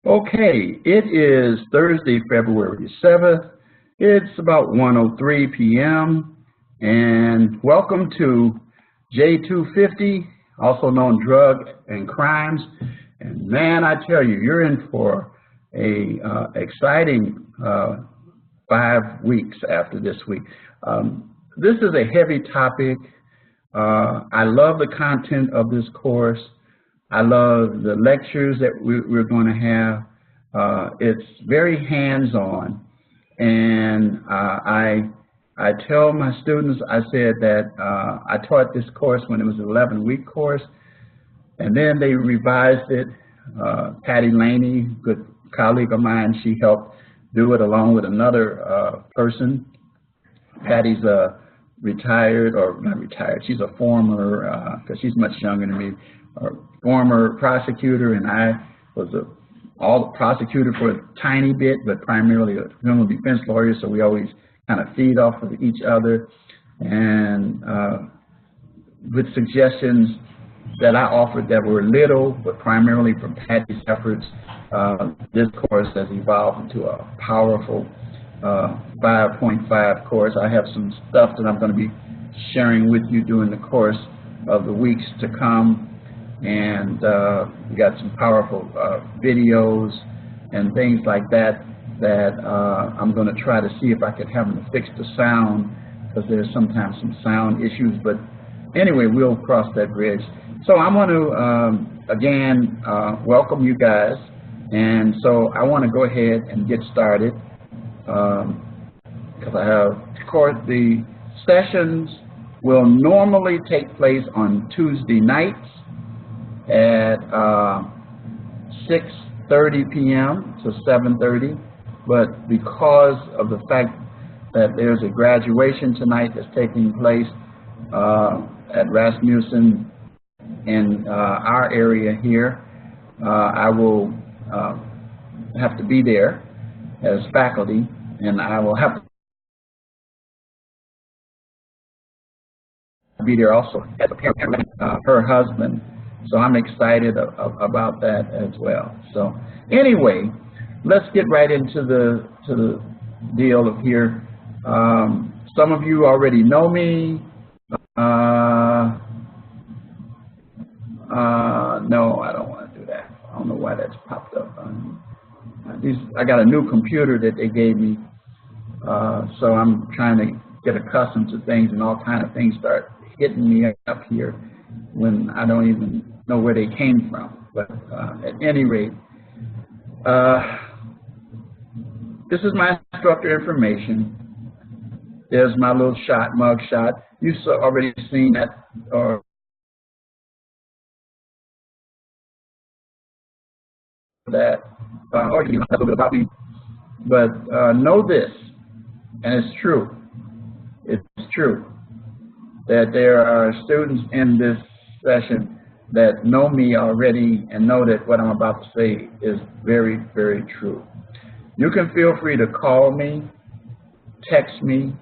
Okay, it is Thursday, February 7th. It's about 1:03 p.m. and welcome to J250, also known Drug and Crimes. And man, I tell you, you're in for a exciting 5 weeks after this week. This is a heavy topic. I love the content of this course. I love the lectures that we're going to have. It's very hands-on, and I tell my students, I said that I taught this course when it was an 11-week course, and then they revised it. Patty Laney, good colleague of mine, she helped do it along with another person. Patty's retired, or not retired, she's a former, because she's much younger than me, former prosecutor, and I was all prosecutor for a tiny bit, but primarily a criminal defense lawyer, so we always kind of feed off of each other, and with suggestions that I offered that were little, but primarily from Patty's efforts, this course has evolved into a powerful 5.5 course. I have some stuff that I'm going to be sharing with you during the course of the weeks to come, and we got some powerful videos and things like that I'm going to try to see if I could have them fix the sound, because there's sometimes some sound issues, but anyway, we'll cross that bridge. So I want to again welcome you guys, and so I want to go ahead and get started, because I have, of course, the sessions will normally take place on Tuesday nights at 6:30 p.m. to 7:30, but because of the fact that there's a graduation tonight that's taking place at Rasmussen in our area here, I will have to be there as faculty, and I will have to be there also as a parent, her husband. So I'm excited about that as well. So anyway, let's get right into the deal of here. Some of you already know me. No, I don't want to do that. I don't know why that's popped up. I got a new computer that they gave me, so I'm trying to get accustomed to things, and all kind of things start hitting me up here when I don't even know where they came from. But at any rate, this is my instructor information. There's my little mug shot. You've already seen that, or that, or you know a little bit about me. But know this, and it's true. It's true that there are students in this session that know me already and know that what I'm about to say is very, very true. You can feel free to call me, text me,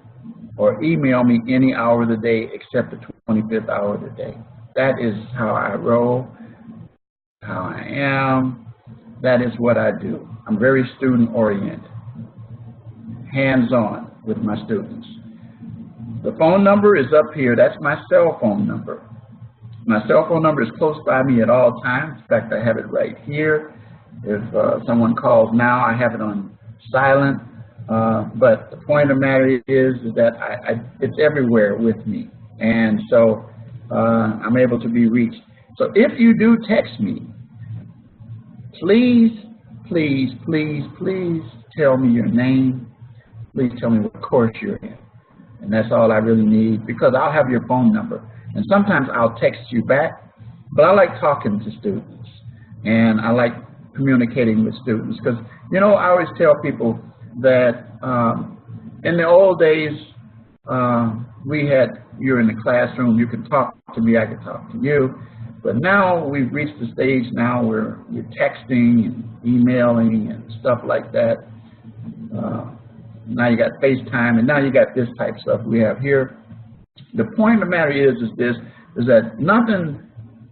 or email me any hour of the day except the 25th hour of the day. That is how I roll, how I am. That is what I do. I'm very student-oriented, hands-on with my students. The phone number is up here. That's my cell phone number. My cell phone number is close by me at all times. In fact, I have it right here. If someone calls now, I have it on silent. But the point of the matter is that it's everywhere with me. And so I'm able to be reached. So if you do text me, please, please, please, please tell me your name. Please tell me what course you're in. And that's all I really need, because I'll have your phone number. And sometimes I'll text you back, but I like talking to students, and I like communicating with students, because, you know, I always tell people that in the old days, you're in the classroom, you can talk to me, I can talk to you, but now we've reached the stage now where you're texting and emailing and stuff like that. Now you got FaceTime, and now you got this type of stuff we have here. The point of the matter is that nothing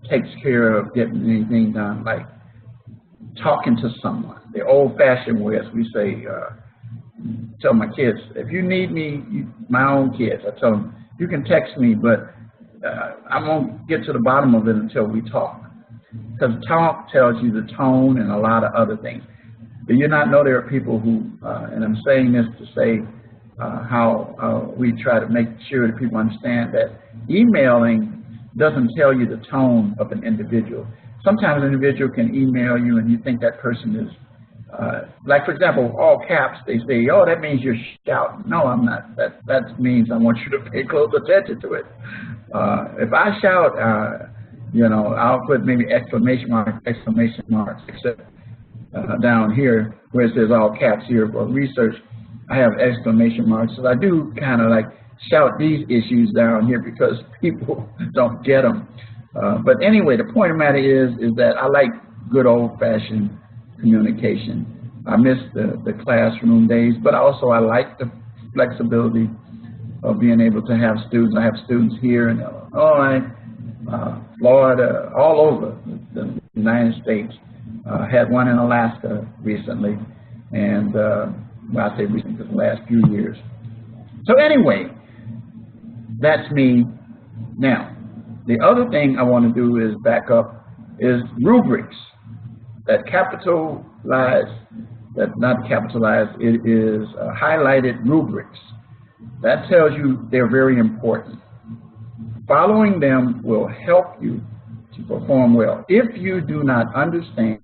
takes care of getting anything done like talking to someone. The old-fashioned way, as we say, tell my kids, if you need me, my own kids, I tell them, you can text me, but I won't get to the bottom of it until we talk. Because talk tells you the tone and a lot of other things. Do you not know there are people who, and I'm saying this to say how we try to make sure that people understand that emailing doesn't tell you the tone of an individual. Sometimes an individual can email you and you think that person is, like for example, all caps, they say, oh, that means you're shouting. No, I'm not. That means I want you to pay close attention to it. If I shout, you know, I'll put maybe exclamation marks, except down here where it says all caps here for research, I have exclamation marks. So I do kind of like shout these issues down here because people don't get them. But anyway, the point of the matter is that I like good old-fashioned communication. I miss the classroom days, but also I like the flexibility of being able to have students. I have students here in Illinois, Florida, all over the United States. Had one in Alaska recently, and well, I say recently because the last few years. So anyway, that's me. Now, the other thing I want to do is back up is rubrics. That capitalized, that not capitalized, it is highlighted rubrics. That tells you they're very important. Following them will help you to perform well. If you do not understand,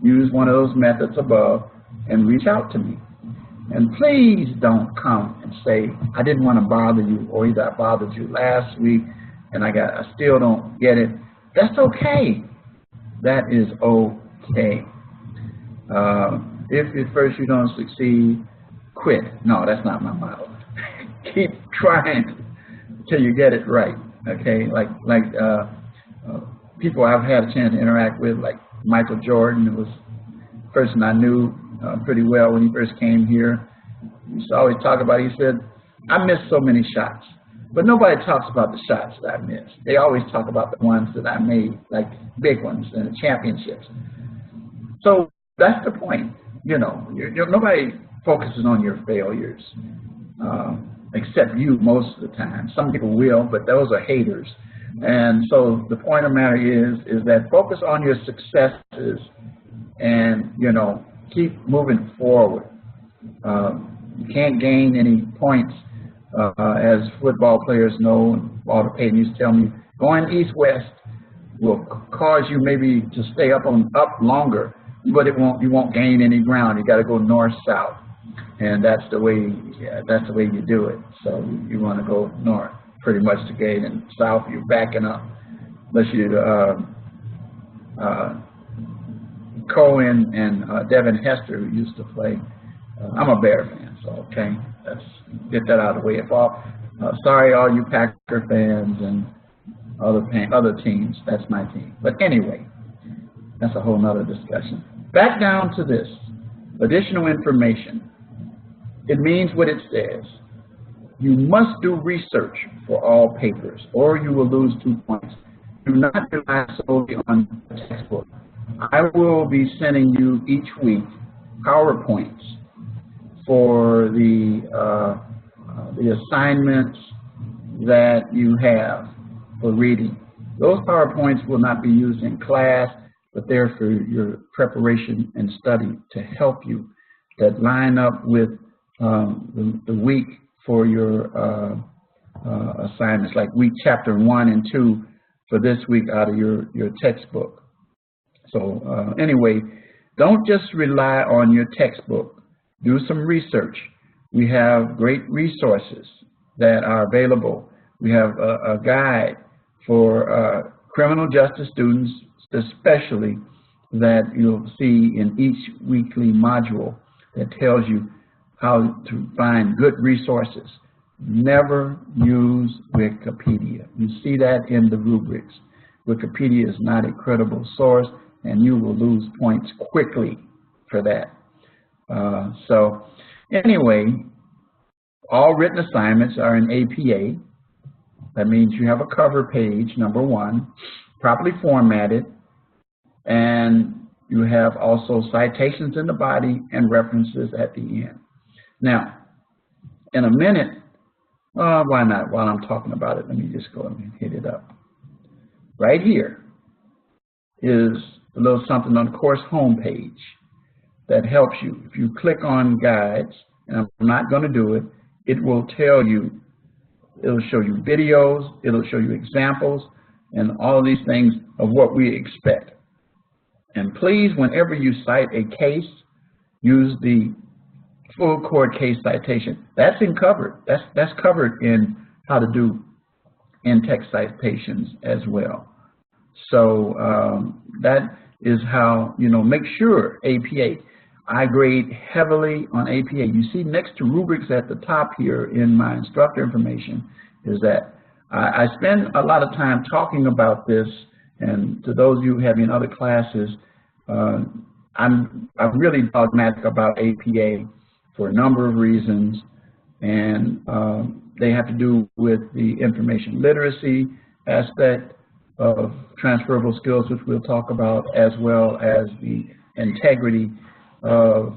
use one of those methods above and reach out to me. And please don't come and say, I didn't want to bother you, or either I bothered you last week and I still don't get it. That's okay. That is okay. If at first you don't succeed, quit. No, that's not my motto. Keep trying till you get it right. Okay, like people I've had a chance to interact with, like Michael Jordan, who was a person I knew pretty well when he first came here. He used to always talk about it. He said, I missed so many shots, but nobody talks about the shots that I missed. They always talk about the ones that I made, like big ones and the championships. So that's the point. You know, nobody focuses on your failures, except you most of the time. Some people will, but those are haters. And so the point of the matter is that focus on your successes and, you know, keep moving forward. You can't gain any points, as football players know, and Walter Payton used to tell me, going east-west will cause you maybe to stay up longer, but you won't gain any ground. You got to go north-south. And that's the way you do it. So you want to go north pretty much to gain, and south you're backing up. Unless you Cohen and Devin Hester, who used to play. I'm a Bear fan, so okay, let's get that out of the way. Sorry, all you Packer fans and other teams. That's my team. But anyway, that's a whole nother discussion. Back down to this additional information. It means what it says. You must do research for all papers, or you will lose 2 points. Do not rely solely on the textbook. I will be sending you each week PowerPoints for the assignments that you have for reading. Those PowerPoints will not be used in class, but they're for your preparation and study to help you, that line up with the week for your assignments, like week chapter 1 and 2 for this week out of your textbook. So anyway, don't just rely on your textbook. Do some research. We have great resources that are available. We have a guide for criminal justice students, especially, that you'll see in each weekly module that tells you how to find good resources. Never use Wikipedia. You see that in the rubrics. Wikipedia is not a credible source, and you will lose points quickly for that. So anyway, all written assignments are in APA. That means you have a cover page, number one, properly formatted, and You have also citations in the body and references at the end. Now, in a minute, why not? While I'm talking about it, let me just go and hit it up. Right here is a little something on the course homepage that helps you. If you click on guides, and I'm not going to do it, it will tell you, it'll show you videos, it'll show you examples, and all of these things of what we expect. And please, whenever you cite a case, use the full court case citation. That's covered. That's covered in how to do in-text citations as well. So that is how, make sure APA. I grade heavily on APA. You see next to rubrics at the top here in my instructor information is that I spend a lot of time talking about this, and to those of you who have in other classes, I'm really dogmatic about APA for a number of reasons, and they have to do with the information literacy aspect of transferable skills, which we'll talk about, as well as the integrity of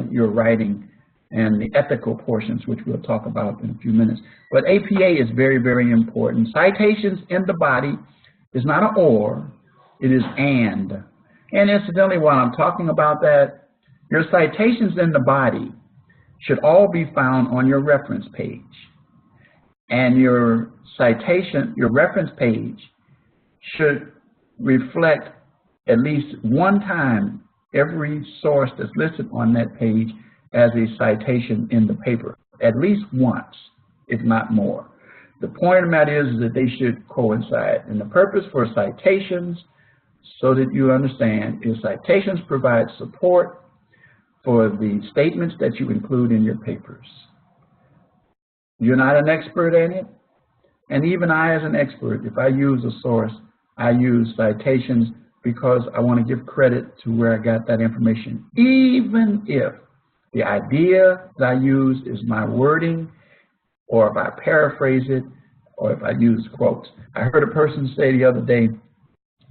your writing and the ethical portions, which we'll talk about in a few minutes. But APA is very, very important. Citations in the body is not an or, it is and. And incidentally, while I'm talking about that, your citations in the body should all be found on your reference page. And your citation, your reference page should reflect at least one time every source that's listed on that page as a citation in the paper, at least once, if not more. The point of the matter is that they should coincide. And the purpose for citations, so that you understand, is citations provide support for the statements that you include in your papers. You're not an expert in it, and even I as an expert, if I use a source, I use citations because I want to give credit to where I got that information, even if the idea that I use is my wording, or if I paraphrase it, or if I use quotes. I heard a person say the other day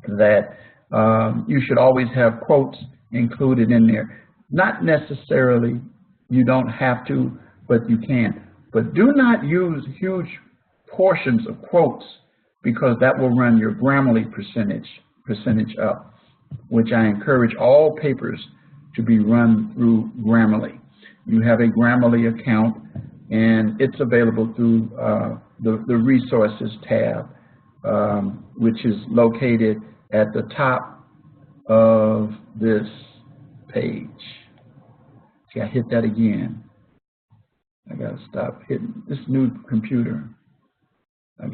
that you should always have quotes included in there. Not necessarily, you don't have to, but you can. But do not use huge portions of quotes, because that will run your Grammarly percentage up, which I encourage all papers to be run through Grammarly. You have a Grammarly account, and it's available through the Resources tab, which is located at the top of this page. See, I hit that again. I gotta stop hitting this new computer. Let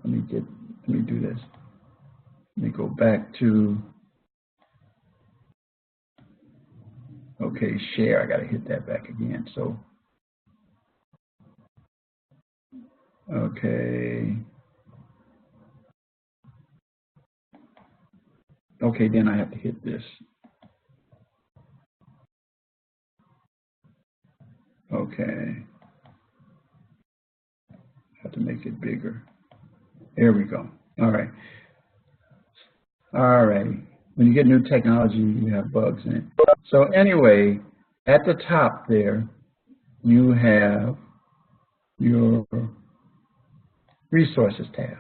me do this. Let me go back to, okay, share. I gotta hit that back again. So, okay. Okay, then I have to hit this. Okay. Have to make it bigger. There we go. All right. All right. When you get new technology, you have bugs in it. So anyway, at the top there, you have your Resources tab.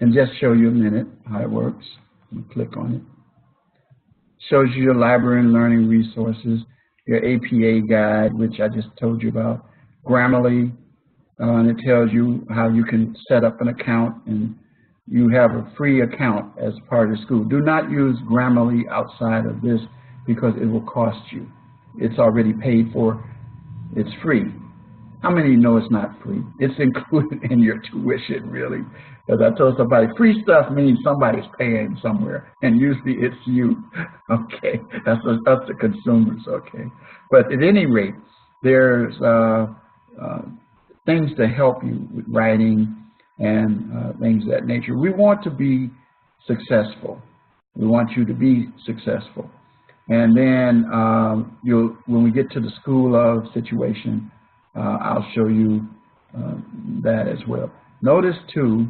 And just show you a minute how it works. You click on it. Shows you your library and learning resources, your APA guide, which I just told you about, Grammarly, and it tells you how you can set up an account, and you have a free account as part of the school. Do not use Grammarly outside of this, because it will cost you. It's already paid for. It's free. How many of you know it's not free? It's included in your tuition, really. Because I told somebody, free stuff means somebody's paying somewhere, and usually it's you. Okay, that's the consumers. Okay, but at any rate, there's things to help you with writing and things of that nature. We want to be successful. We want you to be successful. And then when we get to the School of situation, I'll show you that as well. Notice too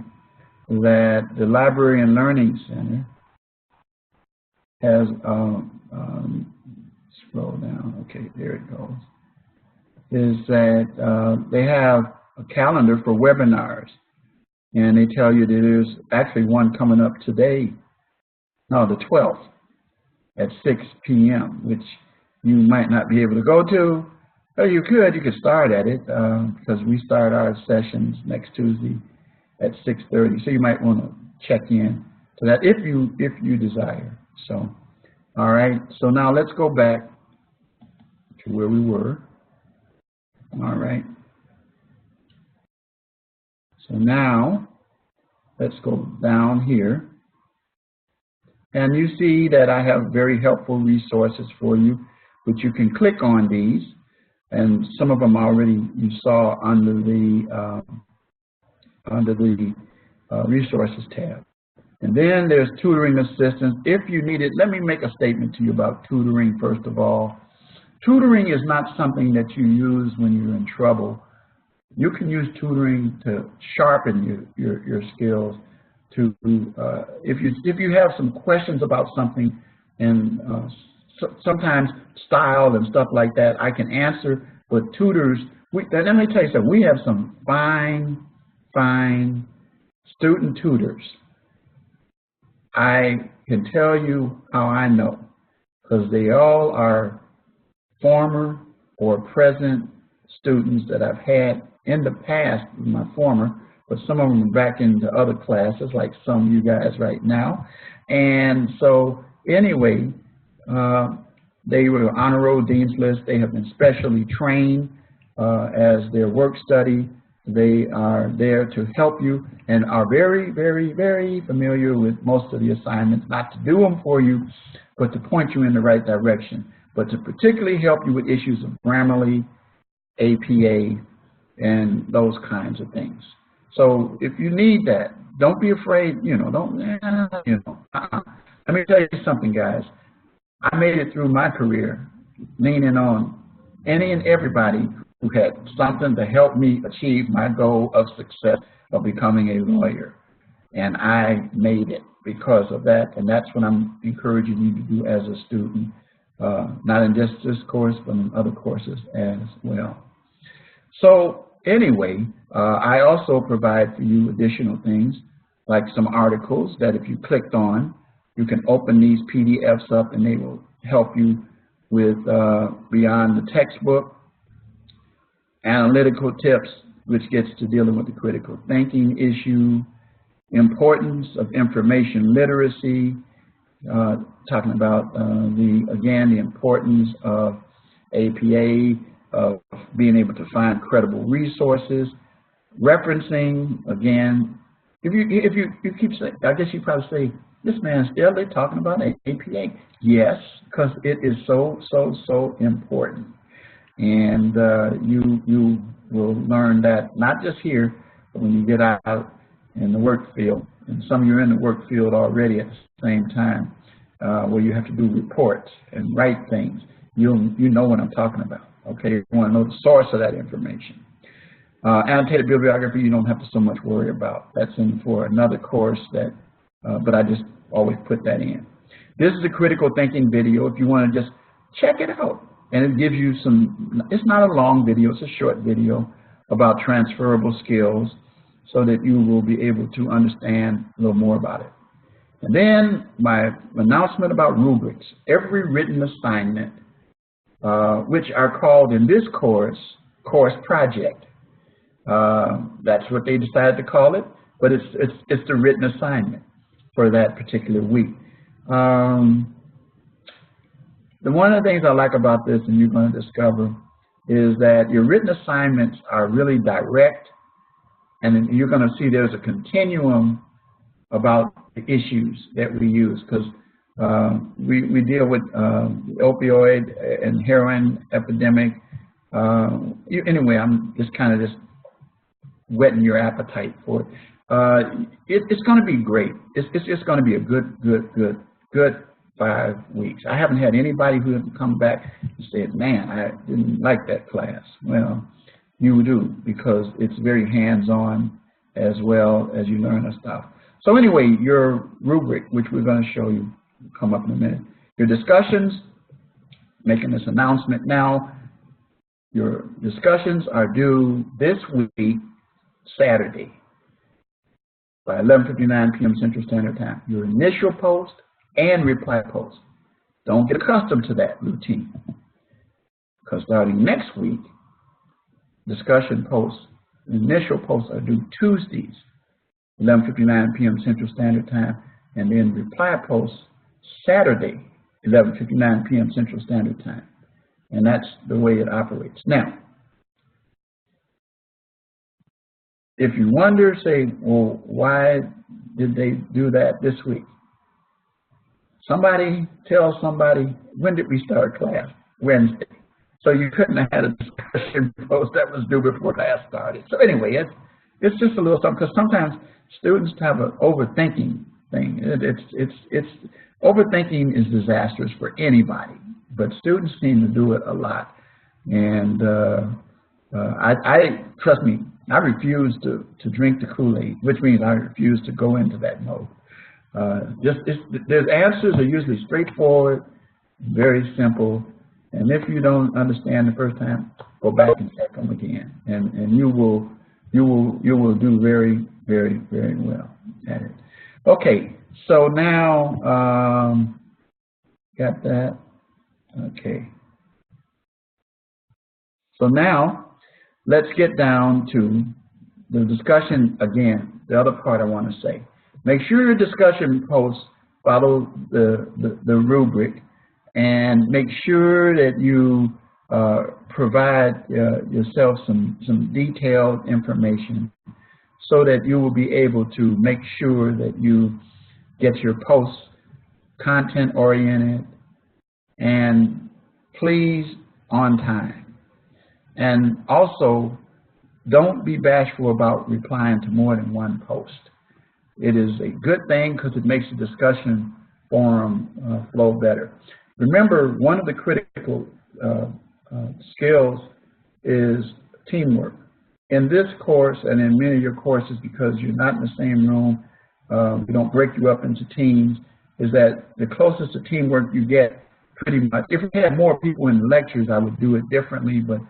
that the Library and Learning Center has, scroll down, okay, there it goes, is that they have a calendar for webinars. And they tell you that there's actually one coming up today, no, the 12th at 6 p.m., which you might not be able to go to, or you could start at it because we start our sessions next Tuesday at 6:30. So you might want to check in to that if you desire. So, all right. So now let's go back to where we were. All right. So now let's go down here. And you see that I have very helpful resources for you, which you can click on these. And some of them already you saw under the resources tab. And then there's tutoring assistance. If you need it, let me make a statement to you about tutoring first of all. Tutoring is not something that you use when you're in trouble. You can use tutoring to sharpen your skills. To if you have some questions about something, and sometimes style and stuff like that, I can answer. But tutors, let me tell you something. We have some fine student tutors. I can tell you how I know, because they all are former or present students that I've had in the past, my former, but some of them are back into other classes, like some of you guys right now. And so anyway, they were honor roll dean's list. They have been specially trained as their work study. They are there to help you and are very, very, very familiar with most of the assignments, not to do them for you, but to point you in the right direction, but to particularly help you with issues of Grammarly, APA, and those kinds of things. So if you need that, don't be afraid, don't. Let me tell you something, guys. I made it through my career leaning on any and everybody who had something to help me achieve my goal of success of becoming a lawyer. And I made it because of that, and that's what I'm encouraging you to do as a student, not in just this course, but in other courses as well. So anyway, I also provide for you additional things, like some articles that if you clicked on, you can open these PDFs up and they will help you with beyond the textbook, analytical tips, which gets to dealing with the critical thinking issue, importance of information literacy, talking about the importance of APA, of being able to find credible resources, referencing, again, if you keep saying, I guess you probably say, this man's still talking about APA. Yes, because it is so important. And you will learn that not just here, but when you get out in the work field. And some of you are in the work field already at the same time, where you have to do reports and write things. You know what I'm talking about. Okay, you want to know the source of that information. Annotated bibliography, you don't have to so much worry about. That's in for another course that, but I just always put that in. This is a critical thinking video if you want to just check it out. And it gives you some, it's not a long video, it's a short video about transferable skills so that you will be able to understand a little more about it. And then my announcement about rubrics. Every written assignment, which are called in this course project. That's what they decided to call it, but it's the written assignment for that particular week. One of the things I like about this, and you're going to discover, is that your written assignments are really direct, and you're going to see there's a continuum about the issues that we use, because we deal with the opioid and heroin epidemic. Anyway, I'm just kind of just whetting your appetite for it. It's going to be great. It's just going to be a good 5 weeks. I haven't had anybody who has come back and said, man, I didn't like that class. Well, you do, because it's very hands-on as well as you learn the stuff. So anyway, your rubric, which we're going to show you, come up in a minute, Your discussions, making this announcement now, your discussions are due this week, Saturday, by 11:59 p.m. Central Standard Time. Your initial post and reply post. Don't get accustomed to that routine, because starting next week, discussion posts, initial posts are due Tuesdays, 11:59 p.m. Central Standard Time, and then reply posts Saturday, 11:59 p.m. Central Standard Time. And that's the way it operates. Now, if you wonder, say, well, why did they do that this week? Somebody tell somebody, when did we start class? Wednesday. So you couldn't have had a discussion post that was due before class started. So anyway, it's just a little something, because sometimes students have an overthinking thing. It's overthinking is disastrous for anybody, but students seem to do it a lot. And I trust me, I refuse to drink the Kool-Aid, which means I refuse to go into that mode. Their answers are usually straightforward, very simple, and if you don't understand the first time, go back and check them again, and you will do very, very, very well at it. Okay, so now got that. Okay, so now let's get down to the discussion again. The other part I want to say. Make sure your discussion posts follow the rubric, and make sure that you provide yourself some detailed information so that you will be able to make sure that you get your posts content-oriented and please on time. And also, don't be bashful about replying to more than one post. It is a good thing because it makes the discussion forum flow better. Remember, one of the critical skills is teamwork. In this course and in many of your courses, because you're not in the same room, we don't break you up into teams, is that the closest to teamwork you get pretty much. If we had more people in the lectures, I would do it differently, but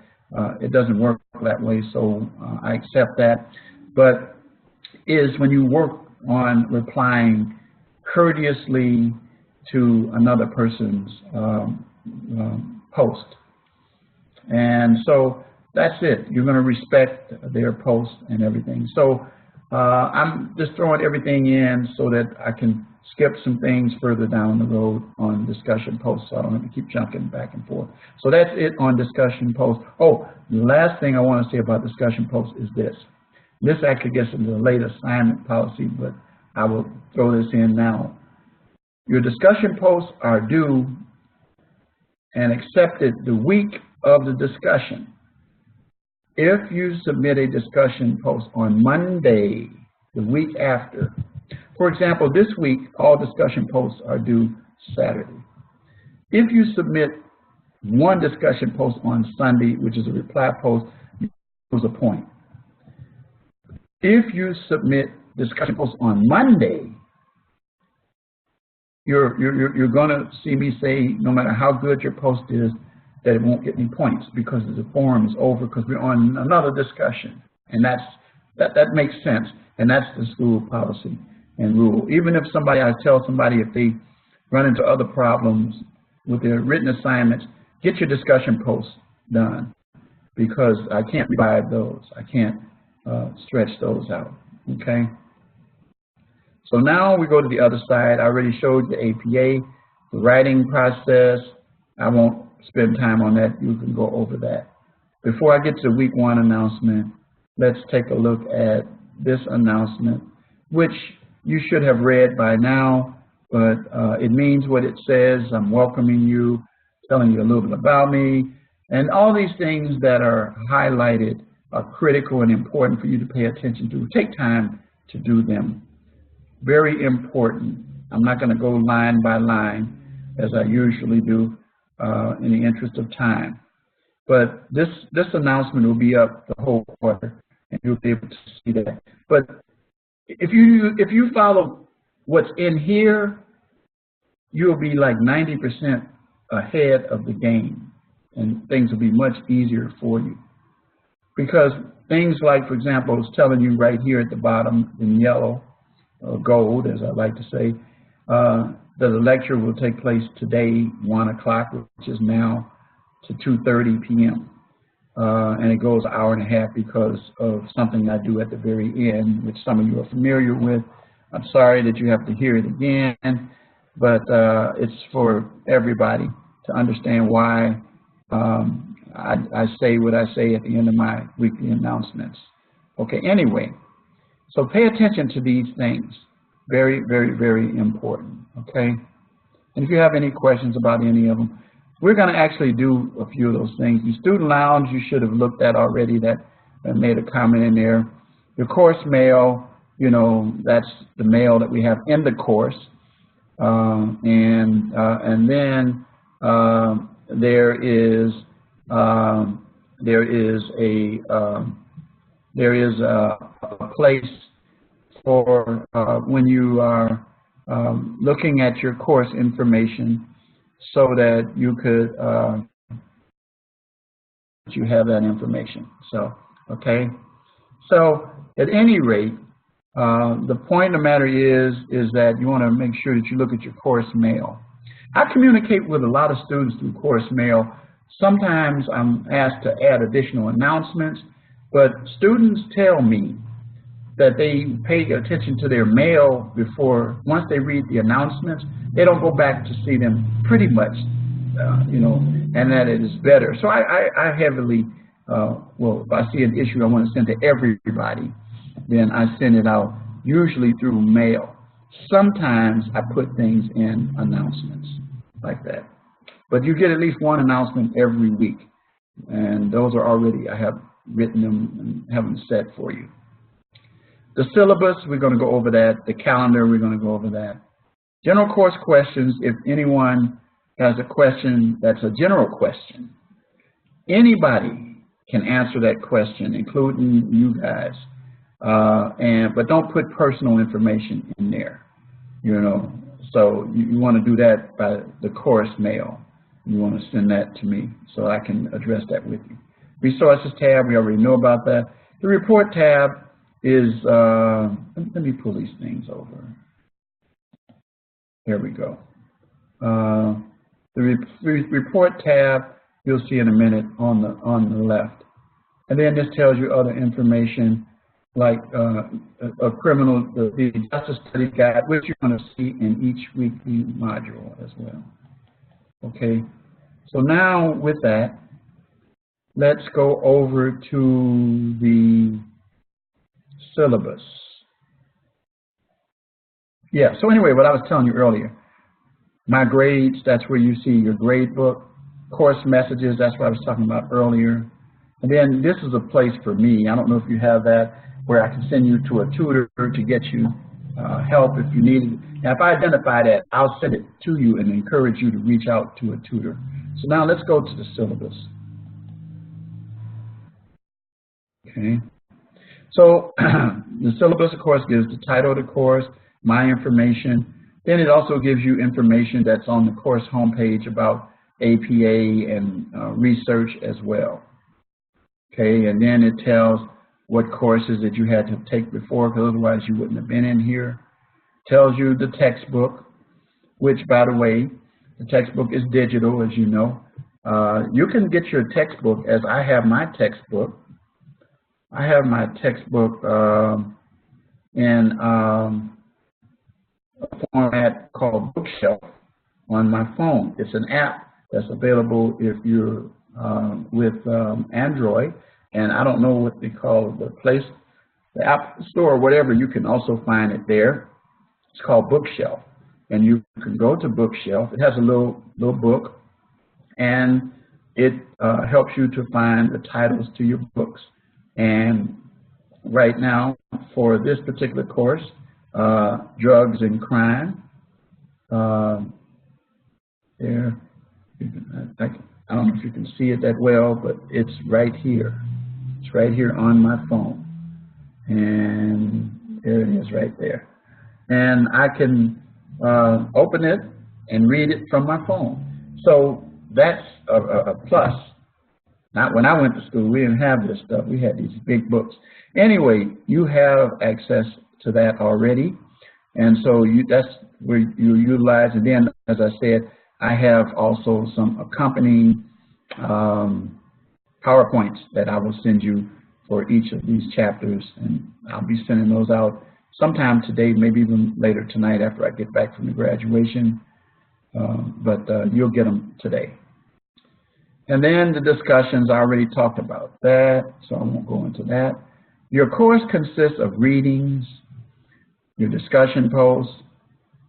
it doesn't work that way, so I accept that. But is when you work on replying courteously to another person's post. And so that's it. You're going to respect their post and everything. So I'm just throwing everything in so that I can skip some things further down the road on discussion posts, so I don't have to keep jumping back and forth. So that's it on discussion posts. Oh, the last thing I want to say about discussion posts is this. This actually gets into the late assignment policy, but I will throw this in now. Your discussion posts are due and accepted the week of the discussion. If you submit a discussion post on Monday, the week after, for example, this week, all discussion posts are due Saturday. If you submit one discussion post on Sunday, which is a reply post, you lose a point. If you submit discussion posts on Monday, you're going to see me say, no matter how good your post is, that it won't get any points because the forum is over because we're on another discussion. And that makes sense, and that's the school policy and rule. Even if I tell somebody if they run into other problems with their written assignments, get your discussion posts done because I can't revive those. I can't stretch those out, okay? So now we go to the other side. I already showed the APA, the writing process. I won't spend time on that. You can go over that. Before I get to the week 1 announcement, let's take a look at this announcement, which you should have read by now, but it means what it says. I'm welcoming you, telling you a little bit about me, and all these things that are highlighted are critical and important for you to pay attention to. Take time to do them. Very important. I'm not going to go line by line as I usually do in the interest of time. But this announcement will be up the whole quarter, and you'll be able to see that. But if you follow what's in here, you'll be like 90% ahead of the game, and things will be much easier for you. Because things like, for example, it's telling you right here at the bottom in yellow, or gold, as I like to say, that the lecture will take place today, 1 o'clock, which is now, to 2:30 p.m. And it goes an hour and a half because of something I do at the very end, which some of you are familiar with. I'm sorry that you have to hear it again, but it's for everybody to understand why I say what I say at the end of my weekly announcements. Okay, anyway, so pay attention to these things. Very, very, very important, okay? And if you have any questions about any of them, we're going to actually do a few of those things. The student lounge, you should have looked at already. That made a comment in there. Your course mail, you know, that's the mail that we have in the course. And then there is a place for when you are looking at your course information, so that you could you have that information. So, okay. So, at any rate, the point of the matter is that you want to make sure that you look at your course mail. I communicate with a lot of students through course mail. Sometimes I'm asked to add additional announcements, but students tell me that they pay attention to their mail before, once they read the announcements, they don't go back to see them pretty much, you know, and that it is better. So I heavily, well, if I see an issue I want to send to everybody, then I send it out usually through mail. Sometimes I put things in announcements like that. But you get at least one announcement every week, and those are already, I have written them and have them set for you. The syllabus, we're going to go over that. The calendar, we're going to go over that. General course questions, if anyone has a question that's a general question, anybody can answer that question, including you guys. But don't put personal information in there, you know. So you want to do that by the course mail. You want to send that to me so I can address that with you. Resources tab, we already know about that. The report tab is, let me pull these things over. There we go. The report tab, you'll see in a minute on the left. And then this tells you other information like a criminal, the Justice Study Guide, which you're going to see in each weekly module as well. Okay, so now with that, let's go over to the syllabus. Yeah, so anyway, what I was telling you earlier, my grades, that's where you see your grade book. Course messages, that's what I was talking about earlier. And then this is a place for me. I don't know if you have that, where I can send you to a tutor to get you help if you need it. Now, if I identify that, I'll send it to you and encourage you to reach out to a tutor. So now let's go to the syllabus. Okay. So the syllabus, of course, gives the title of the course, my information. Then it also gives you information that's on the course homepage about APA and research as well. Okay, and then it tells what courses that you had to take before, because otherwise you wouldn't have been in here. Tells you the textbook, which, by the way, the textbook is digital, as you know. You can get your textbook, as I have my textbook. I have my textbook in a format called Bookshelf on my phone. It's an app that's available if you're with Android, and I don't know what they call the app store or whatever. You can also find it there. It's called Bookshelf, and you can go to Bookshelf. It has a little book, and it helps you to find the titles to your books. And right now, for this particular course, drugs and crime, there. I don't know if you can see it that well, but it's right here. It's right here on my phone, and there it is right there. And I can open it and read it from my phone. So that's a plus. Not when I went to school, we didn't have this stuff. We had these big books. Anyway, you have access to that already. And so that's where you utilize. And then, as I said, I have also some accompanying PowerPoints that I will send you for each of these chapters. And I'll be sending those out sometime today, maybe even later tonight after I get back from the graduation. But you'll get them today. And then the discussions, I already talked about that, so I won't go into that. Your course consists of readings, your discussion posts,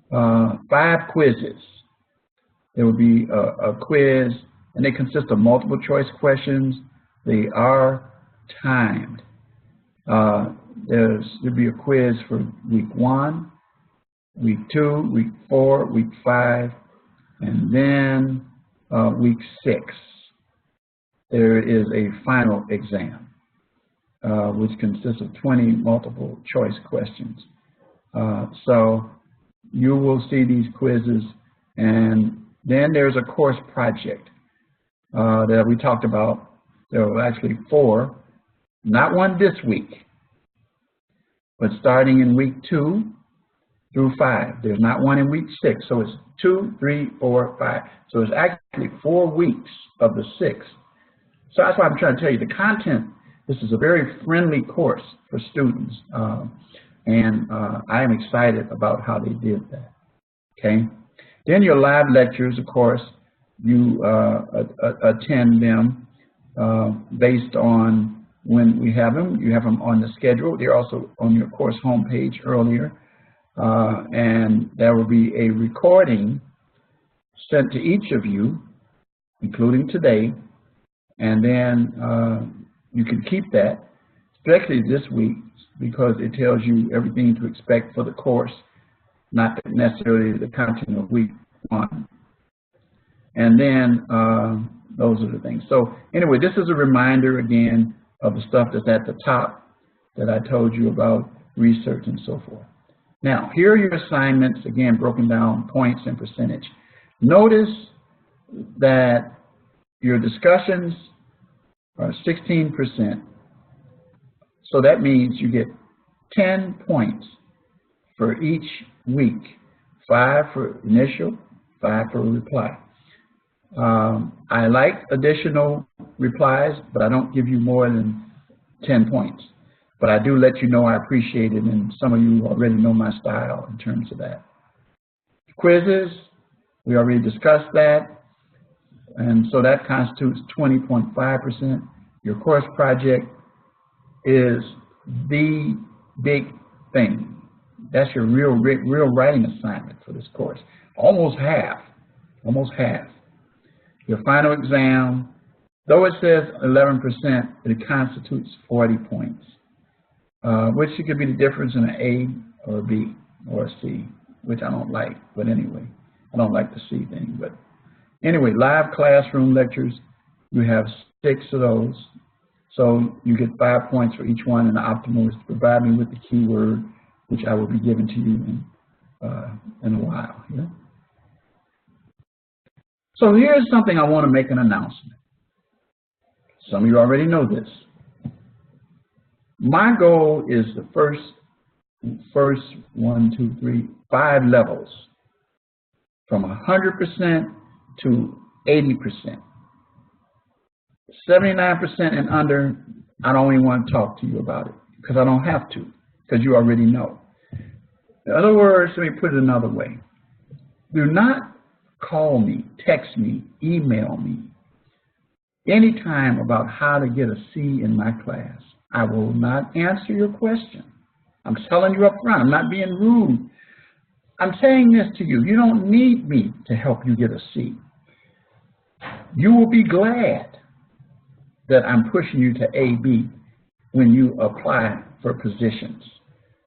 5 quizzes. There will be a quiz, and they consist of multiple choice questions. They are timed. There'll be a quiz for week 1, week 2, week 4, week 5, and then week 6. There is a final exam, which consists of 20 multiple choice questions. So you will see these quizzes, and then there's a course project that we talked about. There were actually 4, not one this week, but starting in week 2 through 5. There's not one in week 6, so it's 2, 3, 4, 5. So it's actually 4 weeks of the 6. So that's why I'm trying to tell you the content. This is a very friendly course for students, and I am excited about how they did that. Okay. Then your live lectures, of course, you attend them based on when we have them. You have them on the schedule. They're also on your course homepage earlier, and there will be a recording sent to each of you, including today. And then you can keep that, especially this week, because it tells you everything to expect for the course, not necessarily the content of week 1. And then those are the things. So anyway, this is a reminder again of the stuff that's at the top that I told you about, research and so forth. Now, here are your assignments, again, broken down points and percentage. Notice that your discussions are 16%. So that means you get 10 points for each week. 5 for initial, 5 for reply. I like additional replies, but I don't give you more than 10 points. But I do let you know I appreciate it, and some of you already know my style in terms of that. Quizzes, we already discussed that. And so that constitutes 20.5%. Your course project is the big thing. That's your real writing assignment for this course. Almost half. Your final exam, though it says 11%, it constitutes 40 points, which could be the difference in an A or a B or a C, which I don't like. But anyway, I don't like the C thing, but anyway, live classroom lectures, you have 6 of those. So you get 5 points for each one, and the optimal is to provide me with the keyword, which I will be giving to you in a while. Yeah? So here's something I want to make an announcement. Some of you already know this. My goal is the first 1, 2, 3, 5 levels, from 100% to 80%. 79% and under, I don't even want to talk to you about it, because I don't have to, because you already know. In other words, let me put it another way. Do not call me, text me, email me anytime about how to get a C in my class. I will not answer your question. I'm telling you up front. I'm not being rude. I'm saying this to you. You don't need me to help you get a C. You will be glad that I'm pushing you to A-B when you apply for positions,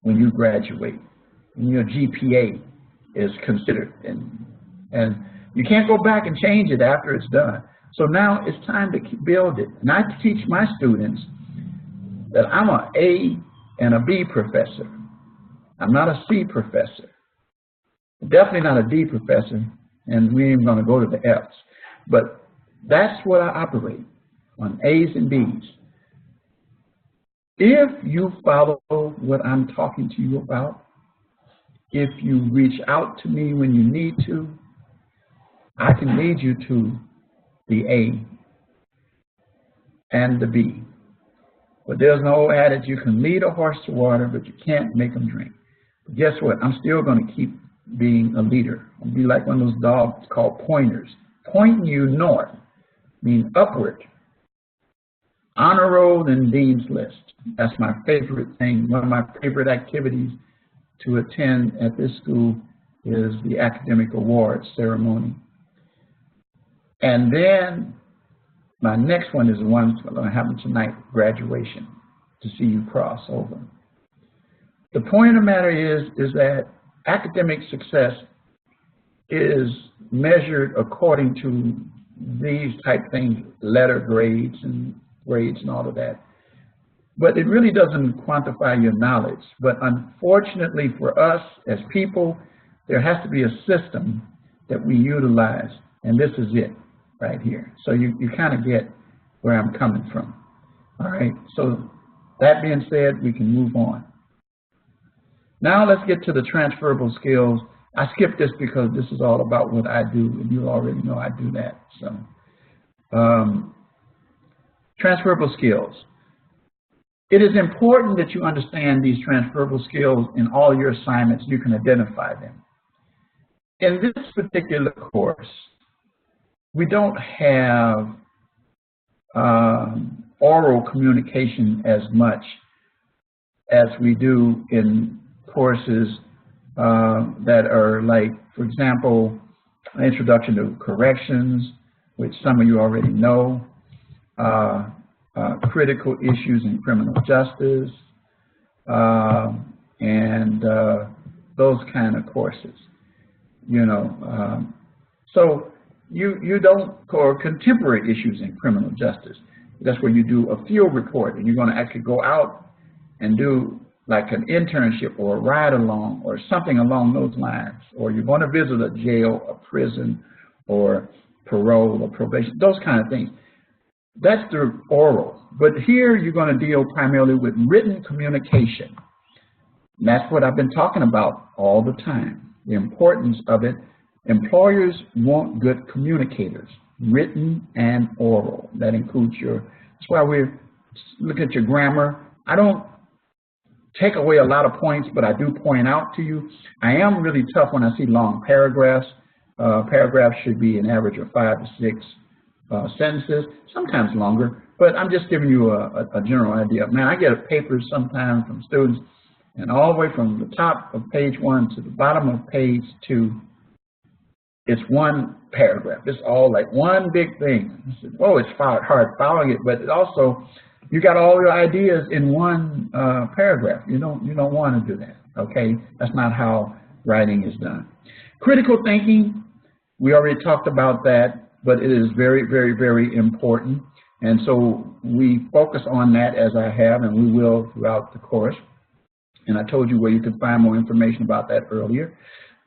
when you graduate, when your GPA is considered. And you can't go back and change it after it's done. So now it's time to build it. And I teach my students that I'm an A and a B professor. I'm not a C professor. Definitely not a D professor, and we ain't going to go to the F's. But that's what I operate on, A's and B's. If you follow what I'm talking to you about, if you reach out to me when you need to, I can lead you to the A and the B. But there's an old adage, you can lead a horse to water, but you can't make him drink. But guess what? I'm still going to keep being a leader. I'll be like one of those dogs called pointers, pointing you north, mean upward. Honor roll and Dean's List. That's my favorite thing. One of my favorite activities to attend at this school is the academic awards ceremony. And then my next one is the one that's going to happen tonight, graduation, to see you cross over. The point of the matter is that academic success is measured according to these type things, letter grades and all of that. But it really doesn't quantify your knowledge. But unfortunately for us as people, there has to be a system that we utilize, and this is it right here. So you kind of get where I'm coming from. All right, so that being said, we can move on. Now let's get to the transferable skills. I skipped this because this is all about what I do, and you already know I do that. So transferable skills. It is important that you understand these transferable skills in all your assignments. You can identify them. In this particular course, we don't have oral communication as much as we do in courses that are like, for example, Introduction to Corrections, which some of you already know, critical issues in criminal justice, and those kind of courses, you know. So you don't, or contemporary issues in criminal justice. That's where you do a field report, and you're going to actually go out and do like an internship or a ride-along or something along those lines, or you're going to visit a jail, a prison, or parole or probation, those kind of things. That's the oral. But here you're going to deal primarily with written communication. And that's what I've been talking about all the time, the importance of it. Employers want good communicators, written and oral. That includes that's why we look at your grammar. I don't take away a lot of points, but I do point out to you. I am really tough when I see long paragraphs. Paragraphs should be an average of 5 to 6 sentences, sometimes longer, but I'm just giving you a general idea. Man, I get papers sometimes from students, and all the way from the top of page 1 to the bottom of page 2, it's one paragraph. It's all like one big thing. I said, oh, it's hard following it, but it also, you got all your ideas in one paragraph. You don't want to do that, okay? That's not how writing is done. Critical thinking, we already talked about that, but it is very, very, very important. And so we focus on that as I have, and we will throughout the course. And I told you where you can find more information about that earlier.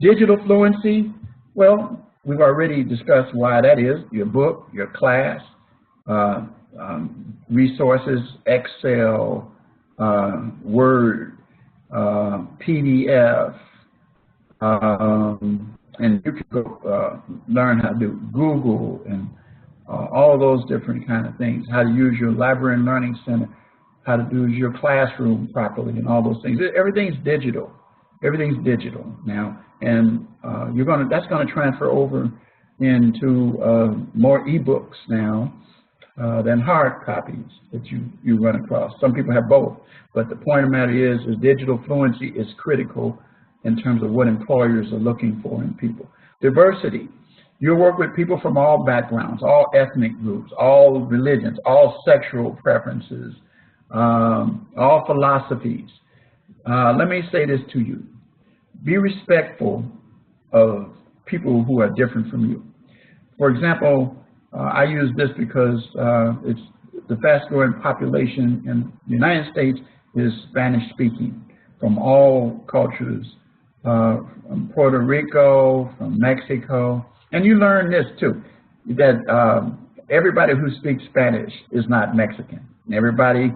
Digital fluency, well, we've already discussed why that is. Your book, your class, resources, Excel, Word, PDF, and you can go learn how to do Google and all those different kind of things, how to use your library and learning center, how to use your classroom properly, and all those things. Everything's digital. Everything's digital now, and that's going to transfer over into more ebooks now than hard copies that you run across. Some people have both, but the point of the matter is digital fluency is critical in terms of what employers are looking for in people. Diversity. You work with people from all backgrounds, all ethnic groups, all religions, all sexual preferences, all philosophies. Let me say this to you. Be respectful of people who are different from you. For example, I use this because it's the fast growing population in the United States is Spanish speaking from all cultures, from Puerto Rico, from Mexico, And you learn this too, that everybody who speaks Spanish is not Mexican. Everybody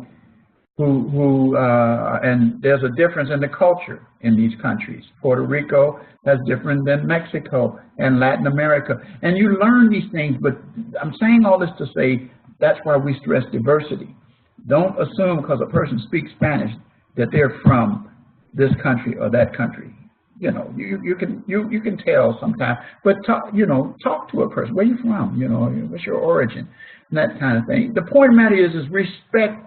and there's a difference in the culture in these countries. Puerto Rico is different than Mexico and Latin America. And you learn these things, but I'm saying all this to say that's why we stress diversity. Don't assume because a person speaks Spanish that they're from this country or that country. You know, you can tell sometimes, but talk to a person. Where you from? You know, what's your origin? And that kind of thing. The point of the matter is respect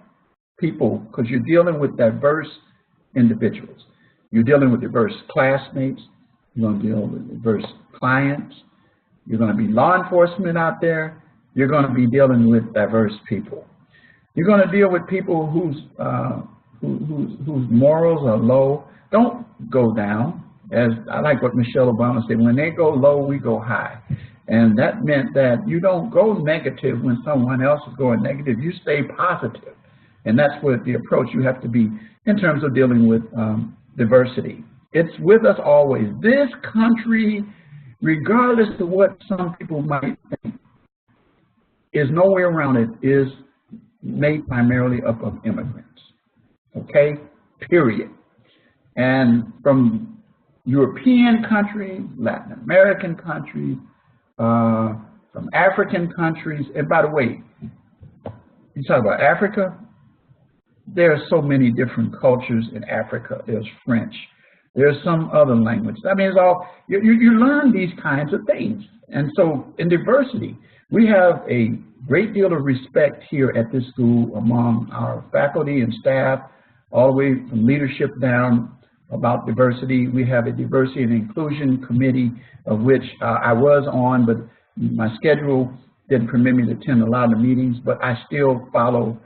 people, because you're dealing with diverse individuals. You're dealing with diverse classmates. You're going to deal with diverse clients. You're going to be law enforcement out there. You're going to be dealing with diverse people. You're going to deal with people whose morals are low. Don't go down. As I like what Michelle Obama said, when they go low, we go high. And that meant that you don't go negative when someone else is going negative. You stay positive. And that's what the approach you have to be in terms of dealing with diversity. It's with us always. This country, regardless of what some people might think, is no way around it, is made primarily up of immigrants. Okay? Period. And from European countries, Latin American countries, from African countries, and by the way, you talk about Africa, there are so many different cultures in Africa. There's French. There's some other language. I mean, it's all, you learn these kinds of things. And so in diversity, we have a great deal of respect here at this school among our faculty and staff, all the way from leadership down about diversity. We have a diversity and inclusion committee of which I was on, but my schedule didn't permit me to attend a lot of the meetings, but I still follow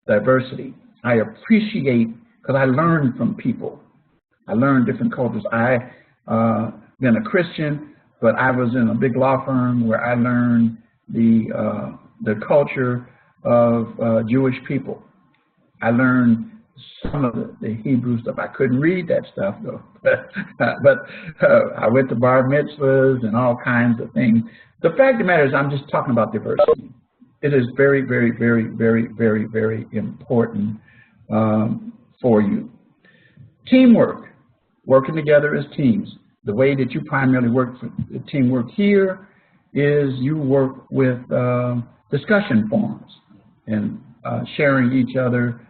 diversity. I appreciate, because I learn from people. I learn different cultures. I've been a Christian, but I was in a big law firm where I learned the culture of Jewish people. I learned some of the Hebrew stuff. I couldn't read that stuff though, but I went to bar mitzvahs and all kinds of things. The fact of the matter is, I'm just talking about diversity. It is very, very, very, very, very, very important for you. Teamwork, working together as teams. The way that you primarily work for teamwork here is you work with discussion forums and sharing each other,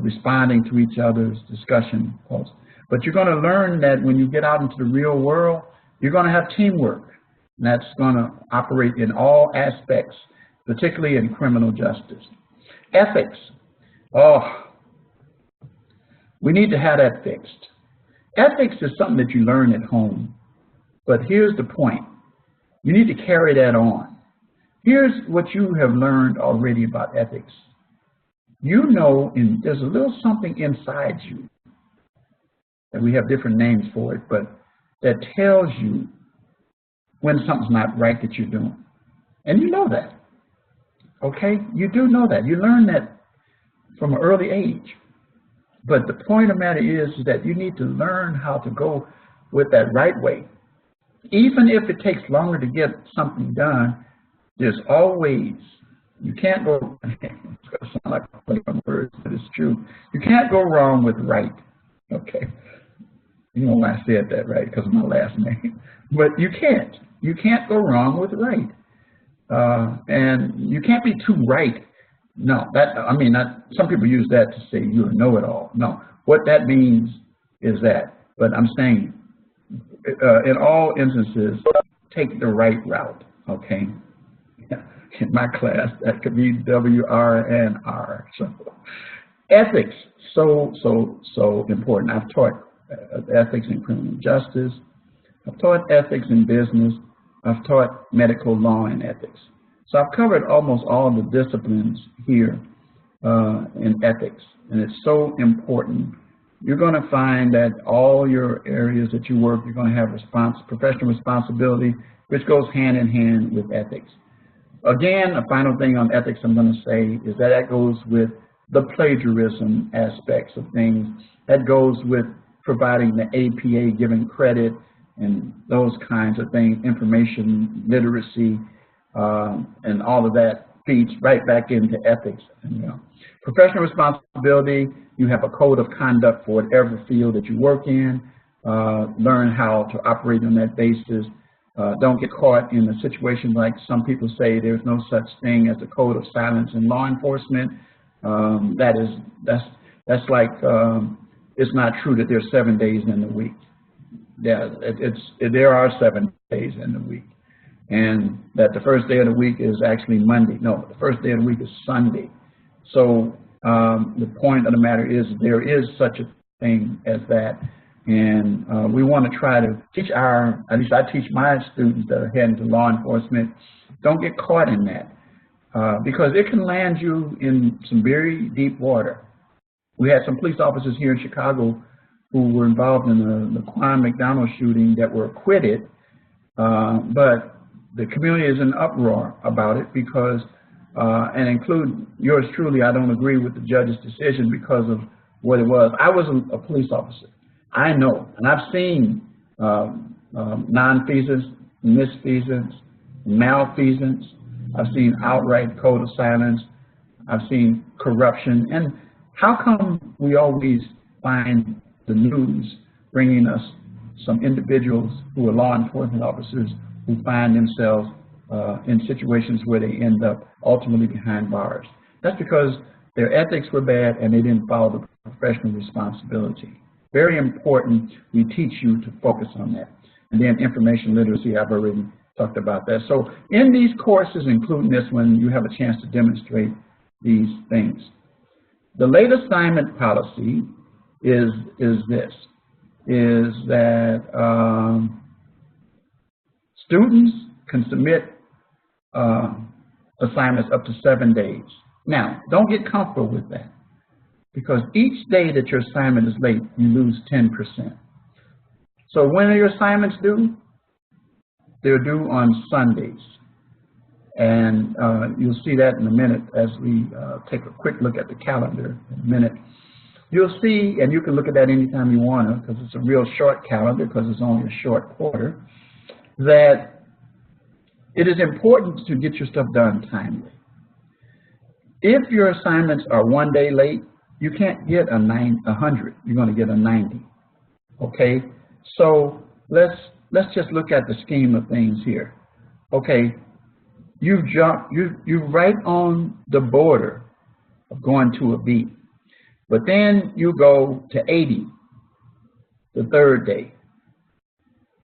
responding to each other's discussion posts. But you're going to learn that when you get out into the real world, you're going to have teamwork. And that's going to operate in all aspects, particularly in criminal justice. Ethics. Oh, we need to have that fixed. Ethics is something that you learn at home. But here's the point. You need to carry that on. Here's what you have learned already about ethics. You know, there's a little something inside you, and we have different names for it, but that tells you when something's not right that you're doing. And you know that, okay? You do know that. You learn that from an early age. But the point of the matter is that you need to learn how to go with that right way. Even if it takes longer to get something done, there's always, you can't go, it's going to sound like a play on words, but it's true. You can't go wrong with right, okay? You know why I said that, right? Because of my last name. But you can't. You can't go wrong with right. And you can't be too right. No, some people use that to say you're a know-it-all. No, what that means is that. But I'm saying, in all instances, take the right route, okay? In my class, that could be W-R and R. So, ethics, so important. I've taught ethics in criminal justice. I've taught ethics in business. I've taught medical law and ethics. So I've covered almost all the disciplines here in ethics, and it's so important. You're going to find that all your areas that you work, you're going to have professional responsibility, which goes hand in hand with ethics. Again, a final thing on ethics I'm going to say is that goes with the plagiarism aspects of things. That goes with providing the APA, giving credit and those kinds of things, information literacy, and all of that feeds right back into ethics. And, professional responsibility, you have a code of conduct for whatever field that you work in. Learn how to operate on that basis. Don't get caught in a situation like some people say there's no such thing as a code of silence in law enforcement. That's like it's not true that there's 7 days in the week. Yeah, there are 7 days in the week, and that the first day of the week is actually Monday. No, the first day of the week is Sunday. So the point of the matter is there is such a thing as that. And we want to try to teach at least I teach my students that are heading to law enforcement, don't get caught in that because it can land you in some very deep water. We had some police officers here in Chicago who were involved in the Quan McDonald shooting that were acquitted, but the community is in uproar about it because, and include yours truly, I don't agree with the judge's decision because of what it was. I was a police officer. I know, and I've seen nonfeasance, misfeasance, malfeasance. I've seen outright code of silence. I've seen corruption. And how come we always find the news bringing us some individuals who are law enforcement officers who find themselves in situations where they end up ultimately behind bars? That's because their ethics were bad and they didn't follow the professional responsibility. Very important, we teach you to focus on that. And then information literacy, I've already talked about that. So in these courses, including this one, you have a chance to demonstrate these things. The late assignment policy is that students can submit assignments up to 7 days. Now, don't get comfortable with that, because each day that your assignment is late, you lose 10%. So when are your assignments due? They're due on Sundays. And you'll see that in a minute as we take a quick look at the calendar in a minute. You'll see, and you can look at that anytime you want to, because it's a real short calendar, because it's only a short quarter, that it is important to get your stuff done timely. If your assignments are 1 day late, you can't get 100. You're going to get a 90. Okay? So let's just look at the scheme of things here. Okay, you're right on the border of going to a B, but then you go to 80 the third day,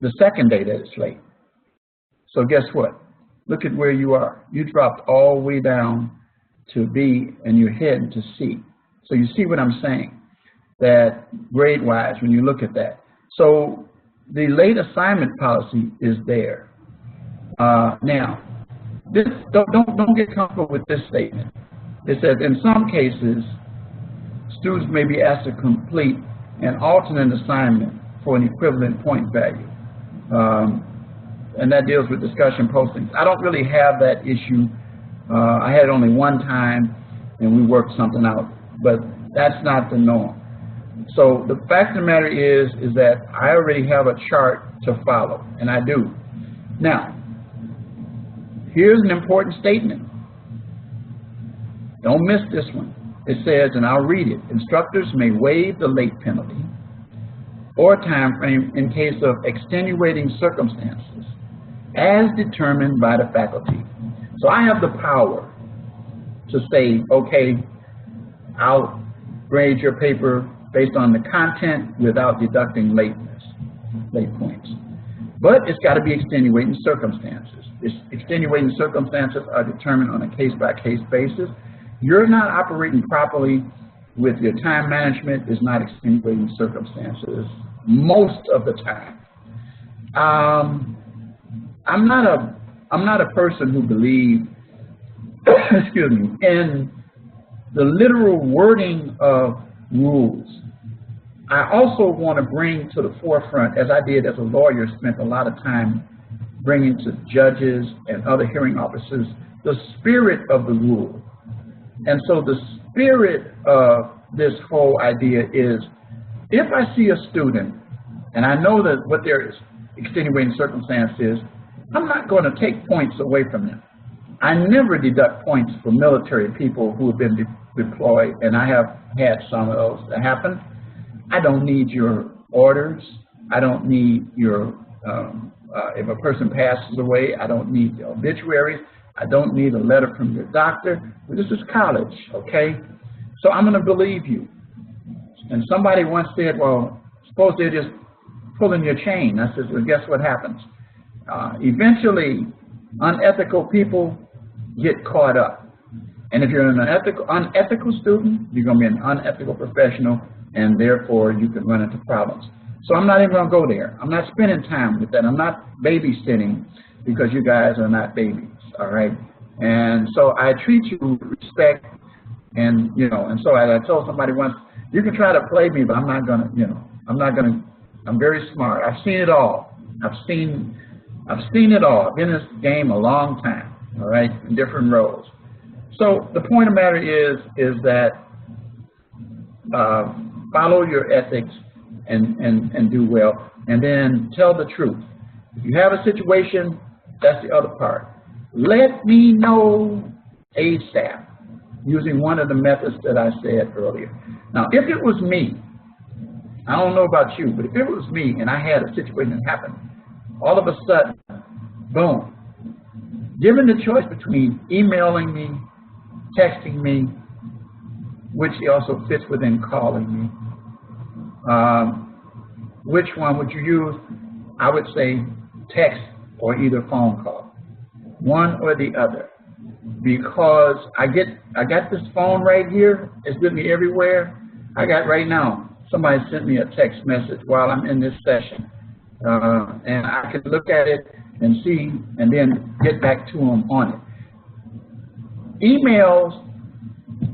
the second day that it's late. So guess what? Look at where you are. You dropped all the way down to B and you're heading to C. So you see what I'm saying, that grade-wise when you look at that. So the late assignment policy is there. Now, don't get comfortable with this statement. It says in some cases, students may be asked to complete an alternate assignment for an equivalent point value. And that deals with discussion postings. I don't really have that issue. I had it only one time and we worked something out, but that's not the norm. So the fact of the matter is that I already have a chart to follow, and I do. Now, here's an important statement. Don't miss this one. It says, and I'll read it, instructors may waive the late penalty or time frame in case of extenuating circumstances as determined by the faculty. So I have the power to say, okay, I'll grade your paper based on the content without deducting late points. But it's got to be extenuating circumstances. Extenuating circumstances are determined on a case-by-case basis. You're not operating properly with your time management is not extenuating circumstances most of the time. I'm not a person who believes, excuse me, in the literal wording of rules. I also want to bring to the forefront, as I did as a lawyer, spent a lot of time bringing to judges and other hearing officers, the spirit of the rule. And so the spirit of this whole idea is, if I see a student and I know that what they're extenuating circumstance is, I'm not going to take points away from them. I never deduct points for military people who have been deployed, and I have had some of those that happen. I don't need your orders. I don't need your, if a person passes away, I don't need the obituaries. I don't need a letter from your doctor. This is college, okay? So I'm going to believe you. And somebody once said, well, suppose they're just pulling your chain. I said, well, guess what happens? Eventually, unethical people get caught up. And if you're an unethical student, you're going to be an unethical professional, and therefore you can run into problems. So I'm not even going to go there. I'm not spending time with that. I'm not babysitting because you guys are not babies, all right? And so I treat you with respect, and, you know, and so I told somebody once, you can try to play me, but I'm not going to, you know, I'm very smart. I've seen it all. I've seen it all. I've been in this game a long time, all right, in different roles. So the point of the matter is that follow your ethics and do well, and then tell the truth. If you have a situation, that's the other part. Let me know ASAP, using one of the methods that I said earlier. Now, if it was me, I don't know about you, but if it was me and I had a situation that happened, all of a sudden, boom, given the choice between emailing me, texting me, which also fits within calling me, which one would you use? I would say text or either phone call, one or the other, because I got this phone right here. It's with me everywhere. I got right now, somebody sent me a text message while I'm in this session, and I can look at it and see, and then get back to them on it. Emails,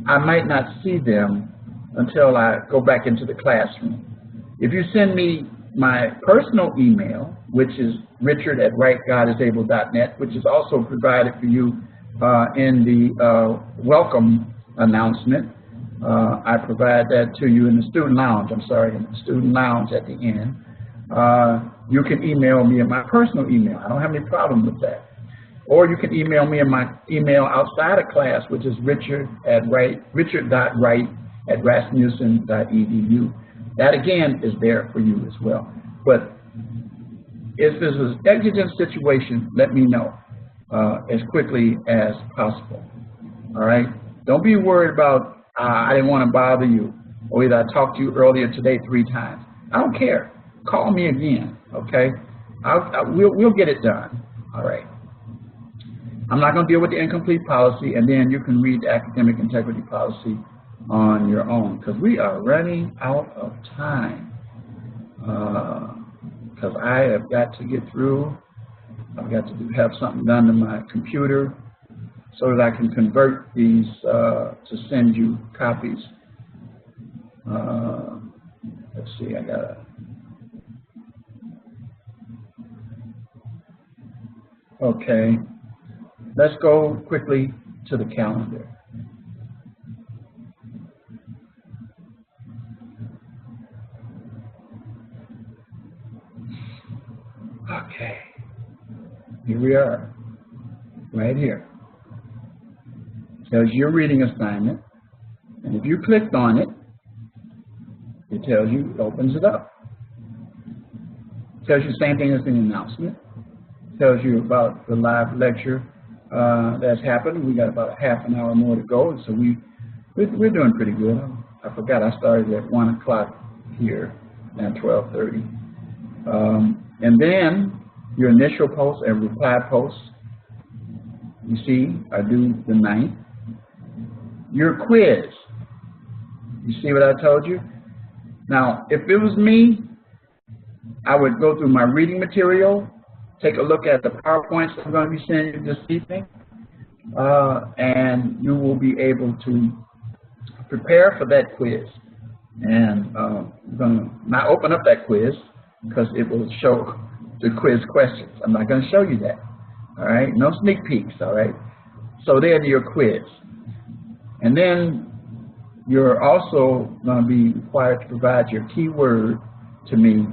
I might not see them until I go back into the classroom. If you send me my personal email, which is richard@wrightgodisable.net, which is also provided for you in the welcome announcement. I provide that to you in the student lounge. I'm sorry, in the student lounge at the end. You can email me at my personal email. I don't have any problem with that. Or you can email me in my email outside of class, which is richard.wright@rasmussen.edu. That, again, is there for you as well. But if there's an exigent situation, let me know as quickly as possible. All right? Don't be worried about, I didn't want to bother you, or either I talked to you earlier today 3 times. I don't care. Call me again, okay? We'll get it done. All right. I'm not going to deal with the incomplete policy, and then you can read the academic integrity policy on your own, because we are running out of time. Because I have got to get through. I've got to have something done to my computer so that I can convert these to send you copies. Let's see, I got to. Okay, let's go quickly to the calendar. Okay, here we are, right here. It tells you your reading assignment, and if you clicked on it, it tells you, it opens it up. It tells you the same thing as in the announcement. It tells you about the live lecture that's happened. We got about a half an hour more to go, so we're doing pretty good. I forgot I started at 1 o'clock here, now 12:30. And then your initial post and reply posts, you see, are due the 9th. Your quiz, you see what I told you? Now, if it was me, I would go through my reading material, take a look at the PowerPoints I'm going to be sending you this evening, and you will be able to prepare for that quiz. And I'm going to not open up that quiz, because it will show the quiz questions. I'm not going to show you that, all right? No sneak peeks, all right? So there's your quiz. And then you're also going to be required to provide your keyword to me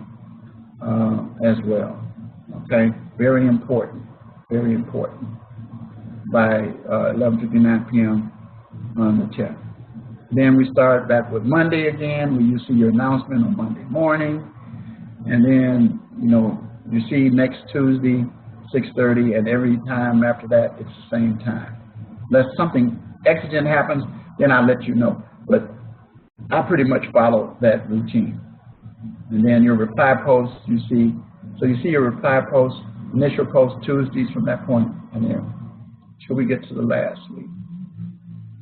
as well. Okay, very important, very important. By 11:59 p.m. on the chat. Then we start back with Monday again, where you see your announcement on Monday morning, and then you see next Tuesday 6:30, and every time after that it's the same time. Unless something exigent happens, then I'll let you know. But I pretty much follow that routine. And then your reply posts, you see your reply posts, initial post Tuesdays from that point and there. Till we get to the last week.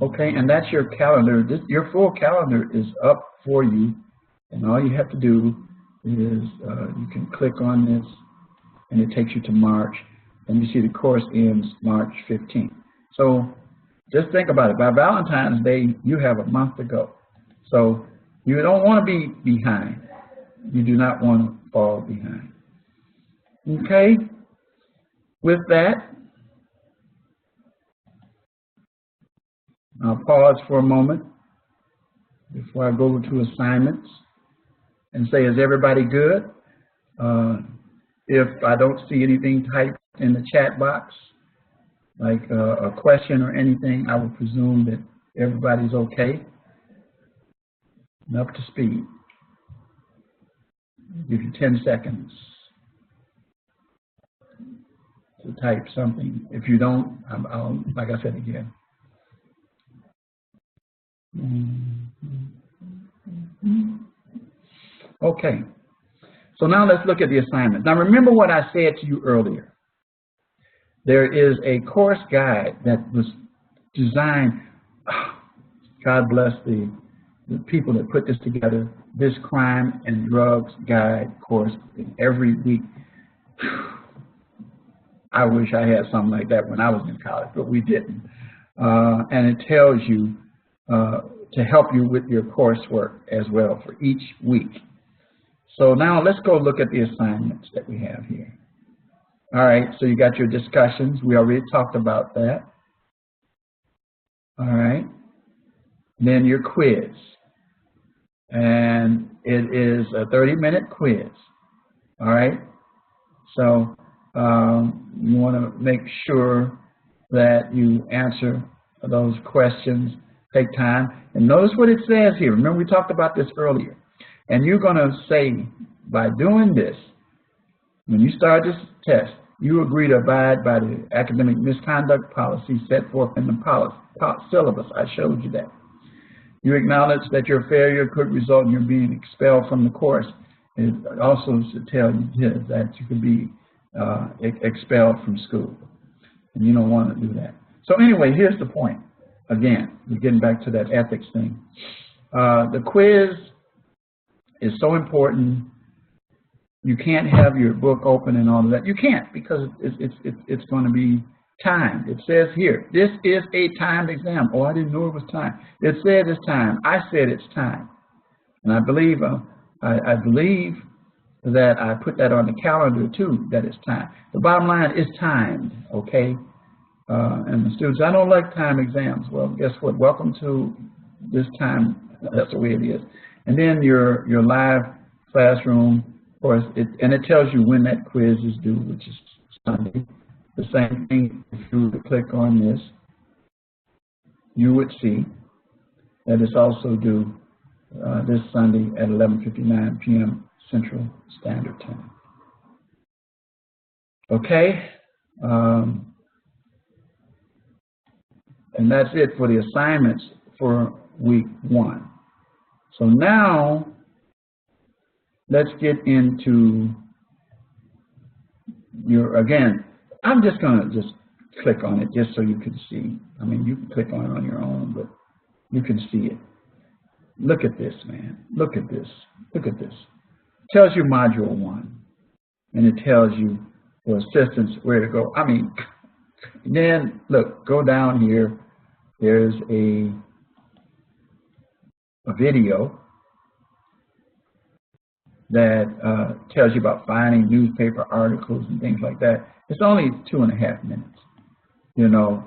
Okay, and that's your calendar. Your full calendar is up for you, and all you have to do is you can click on this, and it takes you to March, and you see the course ends March 15th. So just think about it. By Valentine's Day, you have a month to go. So you don't want to be behind. You do not want to fall behind. Okay, with that, I'll pause for a moment before I go over to assignments and say, is everybody good? If I don't see anything typed in the chat box, like a question or anything, I will presume that everybody's okay and up to speed. I'll give you 10 seconds to type something. If you don't, I'll like I said again. Okay, so now let's look at the assignment. Now remember what I said to you earlier. There is a course guide that was designed, God bless the people that put this together, this crime and drugs guide course every week. I wish I had something like that when I was in college, but we didn't. And it tells you to help you with your coursework as well for each week. So now let's go look at the assignments that we have here. All right, so you got your discussions. We already talked about that. All right. Then your quiz. And it is a 30-minute quiz. All right. So you want to make sure that you answer those questions. Take time. And notice what it says here. Remember, we talked about this earlier. And you're going to say, by doing this, when you start this test, you agree to abide by the academic misconduct policy set forth in the syllabus. I showed you that. You acknowledge that your failure could result in your being expelled from the course. It also should tell you that you could be expelled from school. And you don't want to do that. So anyway, here's the point. Again, we're getting back to that ethics thing. The quiz is so important. You can't have your book open and all of that. You can't, because it's going to be timed. It says here, this is a timed exam. Oh, I didn't know it was timed. It said it's timed. I said it's timed. And I believe I believe that I put that on the calendar too, that it's timed. The bottom line is timed, okay? And the students, I don't like time exams. Well, guess what? Welcome to this time. That's the way it is. And then your live classroom, of course, and it tells you when that quiz is due, which is Sunday. The same thing, if you were to click on this, you would see that it's also due this Sunday at 11:59 p.m. Central Standard Time. Okay? And that's it for the assignments for week 1. So now, let's get into again, I'm just going to just click on it just so you can see. I mean, you can click on it on your own, but you can see it. Look at this, man. Look at this. Look at this. It tells you Module 1, and it tells you for assistance where to go. I mean, then, look, go down here. There's a video that tells you about finding newspaper articles and things like that. It's only 2.5 minutes. You know,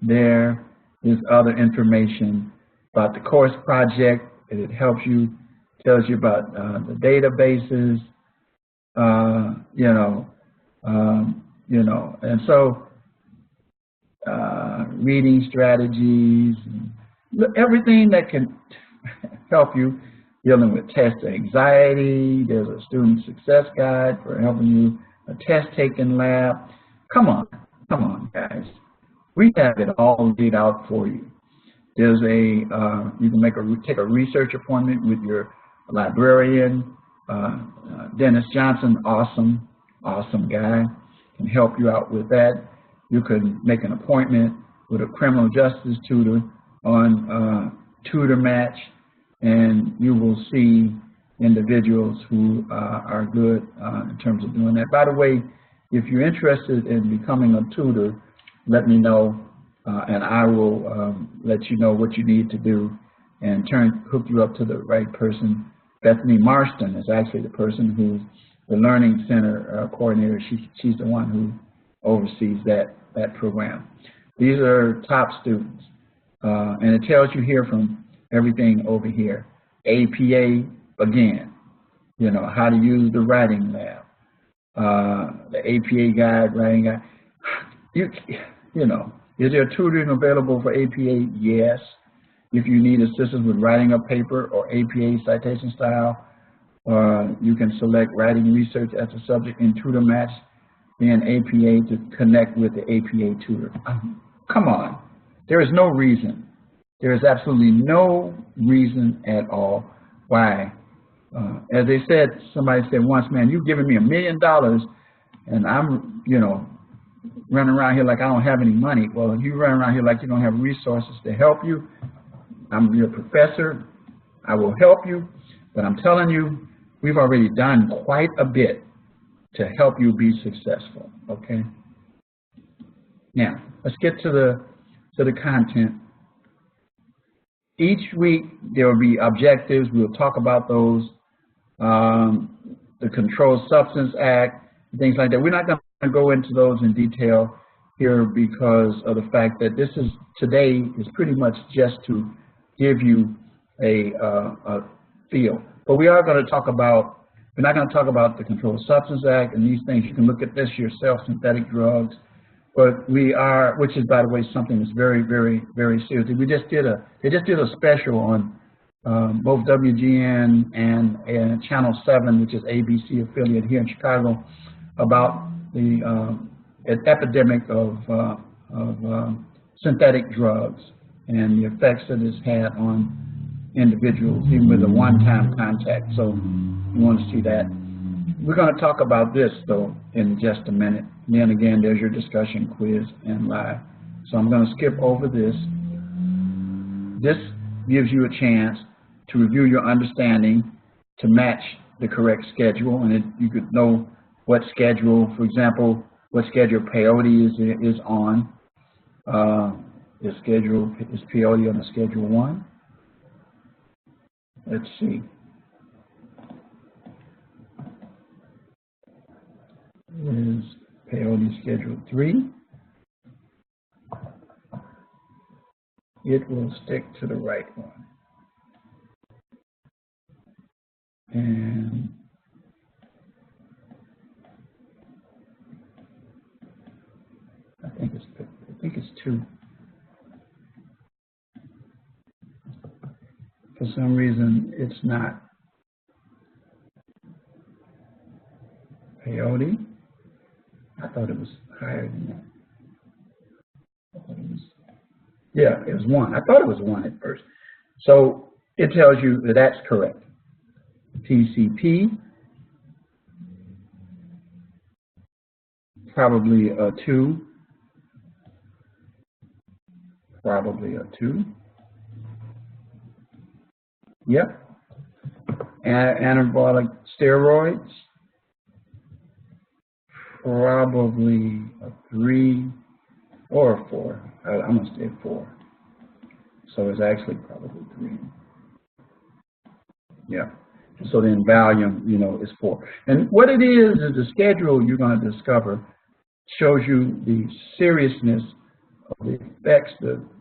there is other information about the course project. It helps you, tells you about the databases, you know, and so reading strategies, everything that can help you dealing with test anxiety. There's a student success guide for helping you, a test taking lab. Come on, guys. We have it all laid out for you. There's you can take a research appointment with your librarian, Dennis Johnson, awesome guy, can help you out with that. You can make an appointment with a criminal justice tutor on Tutor Match, and you will see individuals who are good in terms of doing that. By the way, if you're interested in becoming a tutor, let me know, and I will let you know what you need to do and hook you up to the right person. Bethany Marston is actually the person who's the Learning Center coordinator. She's the one who oversees that program. These are top students, and it tells you here from everything over here. APA, again, how to use the writing lab, the APA guide, writing guide. Is there tutoring available for APA? Yes. If you need assistance with writing a paper or APA citation style, you can select writing research as a subject in Tutor Match in APA to connect with the APA tutor. Come on. There is no reason. There is absolutely no reason at all why. As they said, somebody said once, man, you've given me $1 million and I'm, running around here like I don't have any money. Well, if you run around here like you don't have resources to help you, I'm your professor. I will help you, but I'm telling you, we've already done quite a bit to help you be successful. Okay. Now let's get to the content. Each week there will be objectives. We'll talk about those. The Controlled Substance Act, things like that. We're not going to go into those in detail here because of the fact that today is pretty much just to give you a feel. But we are going to talk about, we're not going to talk about the Controlled Substance Act and these things. You can look at this yourself, synthetic drugs. But we are, which is, by the way, something that's very, very, very serious. They just did a special on both WGN and Channel 7, which is ABC affiliate here in Chicago, about the epidemic of synthetic drugs and the effects that it's had on individuals, even with a one-time contact. So you want to see that. We're going to talk about this, though, in just a minute. And then again, there's your discussion quiz and live. So I'm going to skip over this. This gives you a chance to review your understanding to match the correct schedule, and you could know what schedule, for example, what schedule peyote is on. Is peyote on a schedule 1? Let's see. Is peyote schedule 3? It will stick to the right one. And I think it's 2. For some reason, it's not. Peyote. I thought it was higher than that. Yeah, it was 1. I thought it was 1 at first. So it tells you that that's correct. PCP, probably a 2. Probably a 2. Yep. Anabolic steroids, probably a 3 or a 4. I'm going to say 4. So it's actually probably 3. Yeah. So then Valium, is 4. And what it is the schedule you're going to discover shows you the seriousness of the effects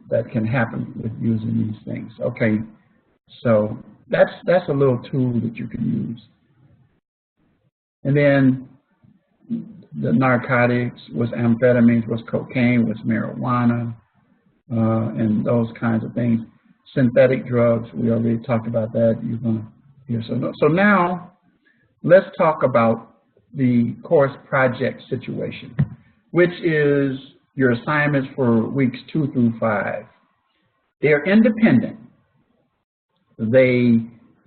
that can happen with using these things. Okay. So that's a little tool that you can use. And then the narcotics was amphetamines, was cocaine, was marijuana, and those kinds of things. Synthetic drugs, we already talked about that. You're going to hear. So now let's talk about the course project situation, which is your assignments for weeks 2 through 5. They're independent. They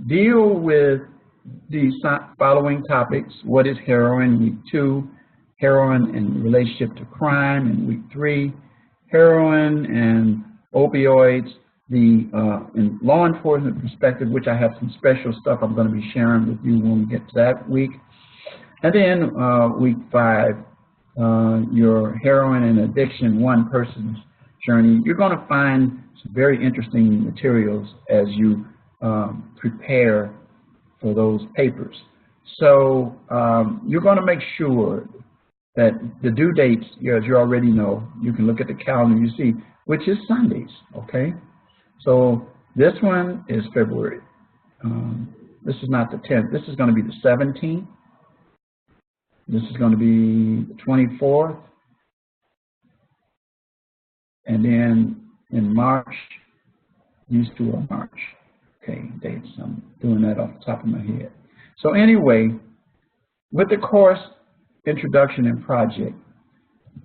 deal with the following topics. What is heroin? Week 2. Heroin in relationship to crime in week 3. Heroin and opioids, in law enforcement perspective, which I have some special stuff I'm going to be sharing with you when we get to that week. And then week 5, your heroin and addiction, one person's journey. You're going to find some very interesting materials as you prepare for those papers. So you're going to make sure that the due dates, as you already know, you can look at the calendar, you see, which is Sundays, okay? So this one is February. This is not the 10th. This is going to be the 17th. This is going to be the 24th. And then in March, these two are March. Okay, dates. I'm doing that off the top of my head. So anyway, with the course introduction and project,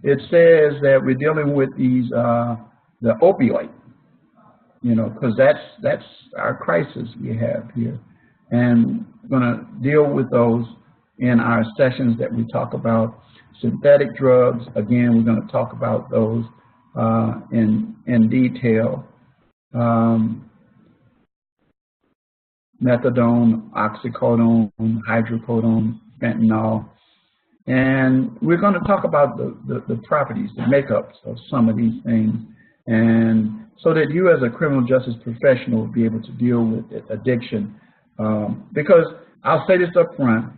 it says that we're dealing with these the opioid, because that's our crisis we have here, and we're going to deal with those in our sessions that we talk about. Synthetic drugs, again, we're going to talk about those in detail. Methadone, oxycodone, hydrocodone, fentanyl. And we're going to talk about the properties, the makeups of some of these things, and so that you as a criminal justice professional will be able to deal with addiction. Because I'll say this up front,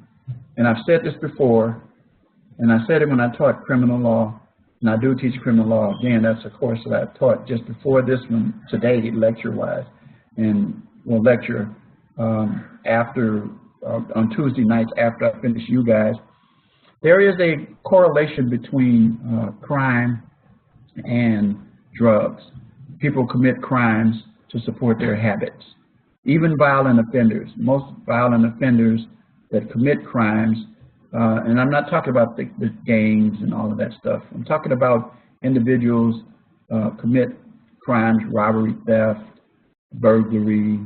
and I've said this before, and I said it when I taught criminal law, and I do teach criminal law. Again, that's a course that I taught just before this one today, lecture-wise, and we'll lecture after on Tuesday nights after I finish you guys. There is a correlation between crime and drugs. People commit crimes to support their habits. Even violent offenders, most violent offenders that commit crimes, and I'm not talking about the gangs and all of that stuff. I'm talking about individuals commit crimes, robbery, theft, burglary,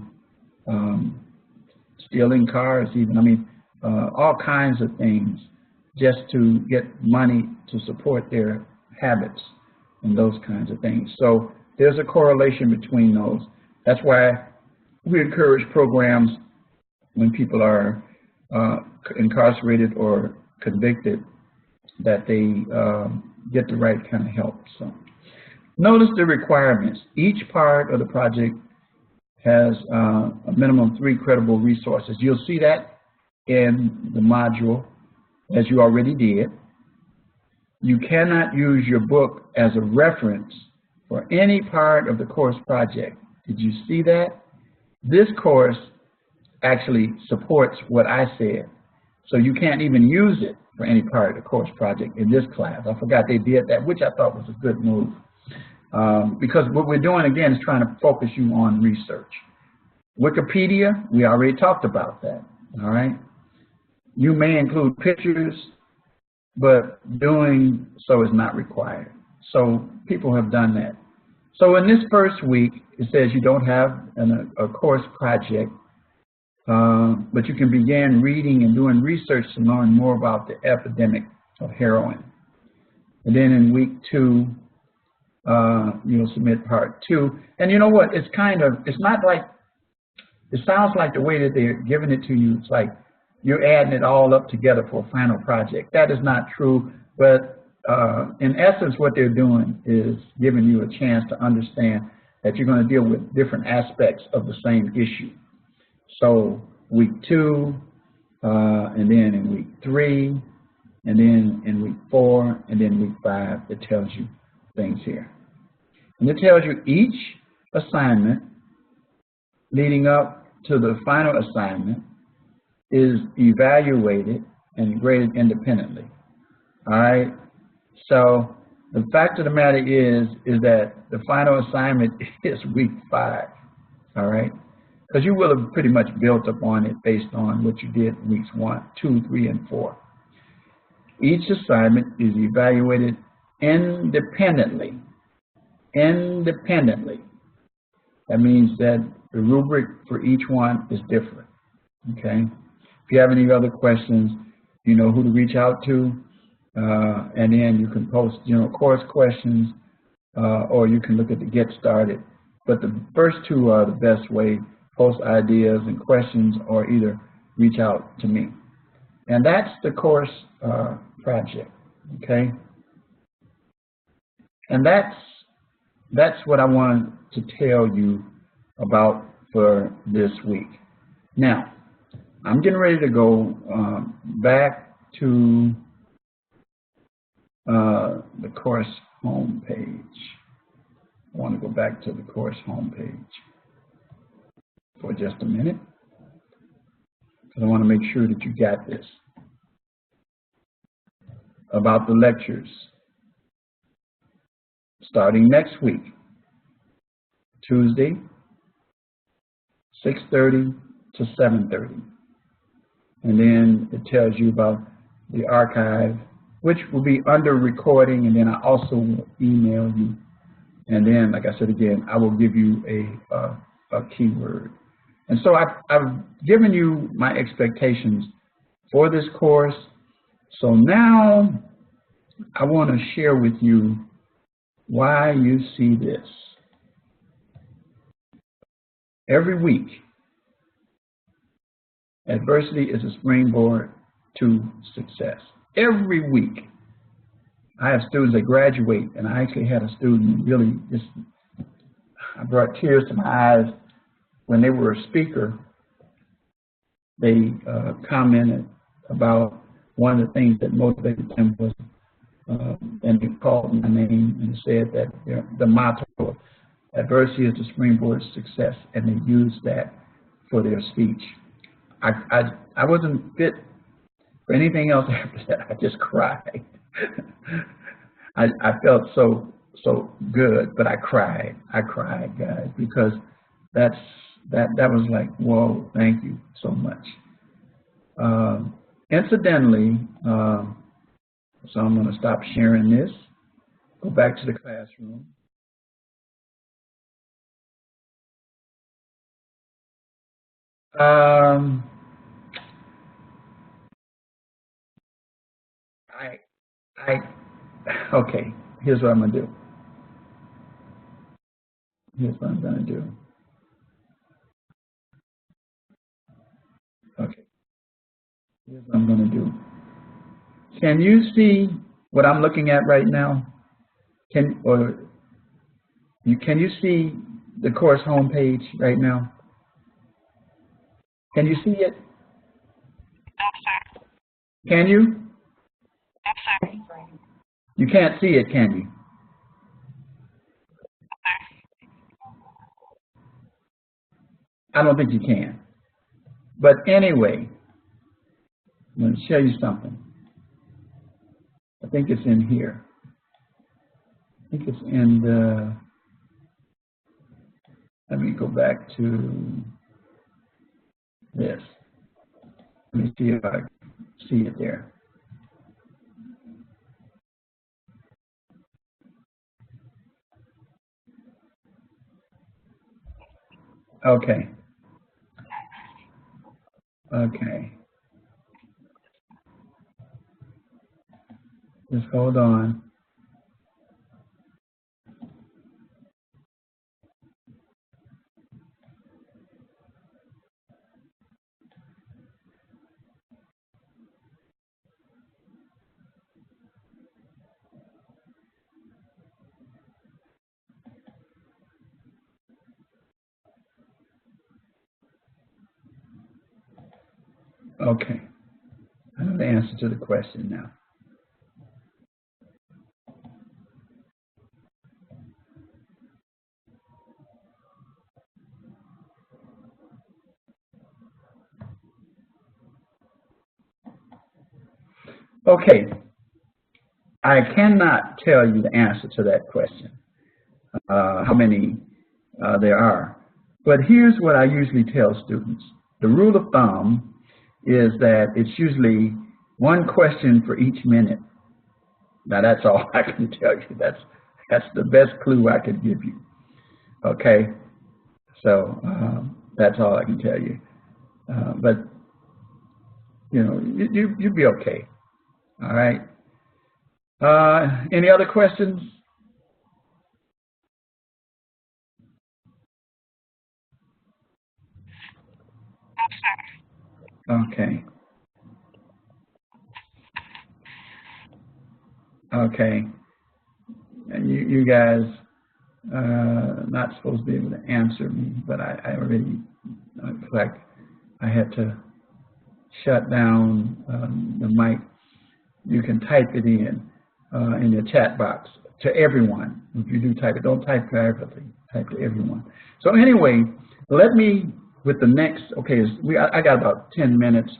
stealing cars even. I mean, all kinds of things just to get money to support their habits and those kinds of things. So there's a correlation between those. That's why we encourage programs when people are incarcerated or convicted, that they get the right kind of help. So notice the requirements. Each part of the project has a minimum 3 credible resources. You'll see that in the module, as you already did. You cannot use your book as a reference for any part of the course project. Did you see that? This course actually supports what I said. So you can't even use it for any part of the course project in this class. I forgot they did that, which I thought was a good move. Because what we're doing, again, is trying to focus you on research. Wikipedia, we already talked about that, all right? You may include pictures, but doing so is not required. So people have done that. So in this first week, it says you don't have a course project, but you can begin reading and doing research to learn more about the epidemic of heroin. And then in week 2, you'll submit part 2. And you know what? It's not like, it sounds like the way that they're giving it to you, it's like you're adding it all up together for a final project. That is not true, but in essence, what they're doing is giving you a chance to understand that you're going to deal with different aspects of the same issue. So week 2, and then in week 3, and then in week 4, and then week 5, it tells you things here. And it tells you each assignment leading up to the final assignment is evaluated and graded independently. All right. So the fact of the matter is that the final assignment is week 5. All right. Because you will have pretty much built upon it based on what you did in weeks 1, 2, 3, and 4. Each assignment is evaluated independently. Independently. That means that the rubric for each one is different. Okay. If you have any other questions, you know who to reach out to, and then you can post general course questions, or you can look at the Get Started. But the first two are the best way. Post ideas and questions, or either reach out to me. And that's the course project. Okay. And that's what I wanted to tell you about for this week. Now, I'm getting ready to go back to the course homepage. I want to go back to the course homepage for just a minute, because I want to make sure that you got this about the lectures starting next week, Tuesday, 6:30 to 7:30. And then it tells you about the archive, which will be under recording, and then I also will email you. And then, like I said again, I will give you a keyword. And so I've given you my expectations for this course. So now I want to share with you why you see this. Every week, adversity is a springboard to success. Every week. I have students that graduate, and I actually had a student really just, I brought tears to my eyes when they were a speaker. They commented about one of the things that motivated them was, and they called my name and said that the motto of adversity is the springboard to success, and they used that for their speech. I wasn't fit for anything else after that. I just cried. I felt so good, but I cried, guys, because that was like, whoa, thank you so much. Incidentally, so I'm going to stop sharing this, go back to the classroom. Okay, here's what I'm going to do. Here's what I'm going to do. Okay, here's what I'm going to do. Can you see what I'm looking at right now? Can you see the course homepage right now? Can you see it? Can you? You can't see it, can you? I don't think you can. But anyway, I'm going to show you something. I think it's in here. I think it's in the, let me go back to this. Let me see if I see it there. Okay. Okay. Just hold on. Okay. I know the answer to the question now. Okay, I cannot tell you the answer to that question, how many there are. But here's what I usually tell students. The rule of thumb is that it's usually one question for each minute. Now that's all I can tell you. That's the best clue I could give you. Okay, so that's all I can tell you. But you know, you'll be okay. All right. Any other questions? Okay. Okay. And you guys not supposed to be able to answer me, but I already, in fact, I had to shut down the mic. You can type it in your chat box to everyone. If you do type it, don't type privately, type to everyone. So anyway, let me, with the next, okay, I got about 10 minutes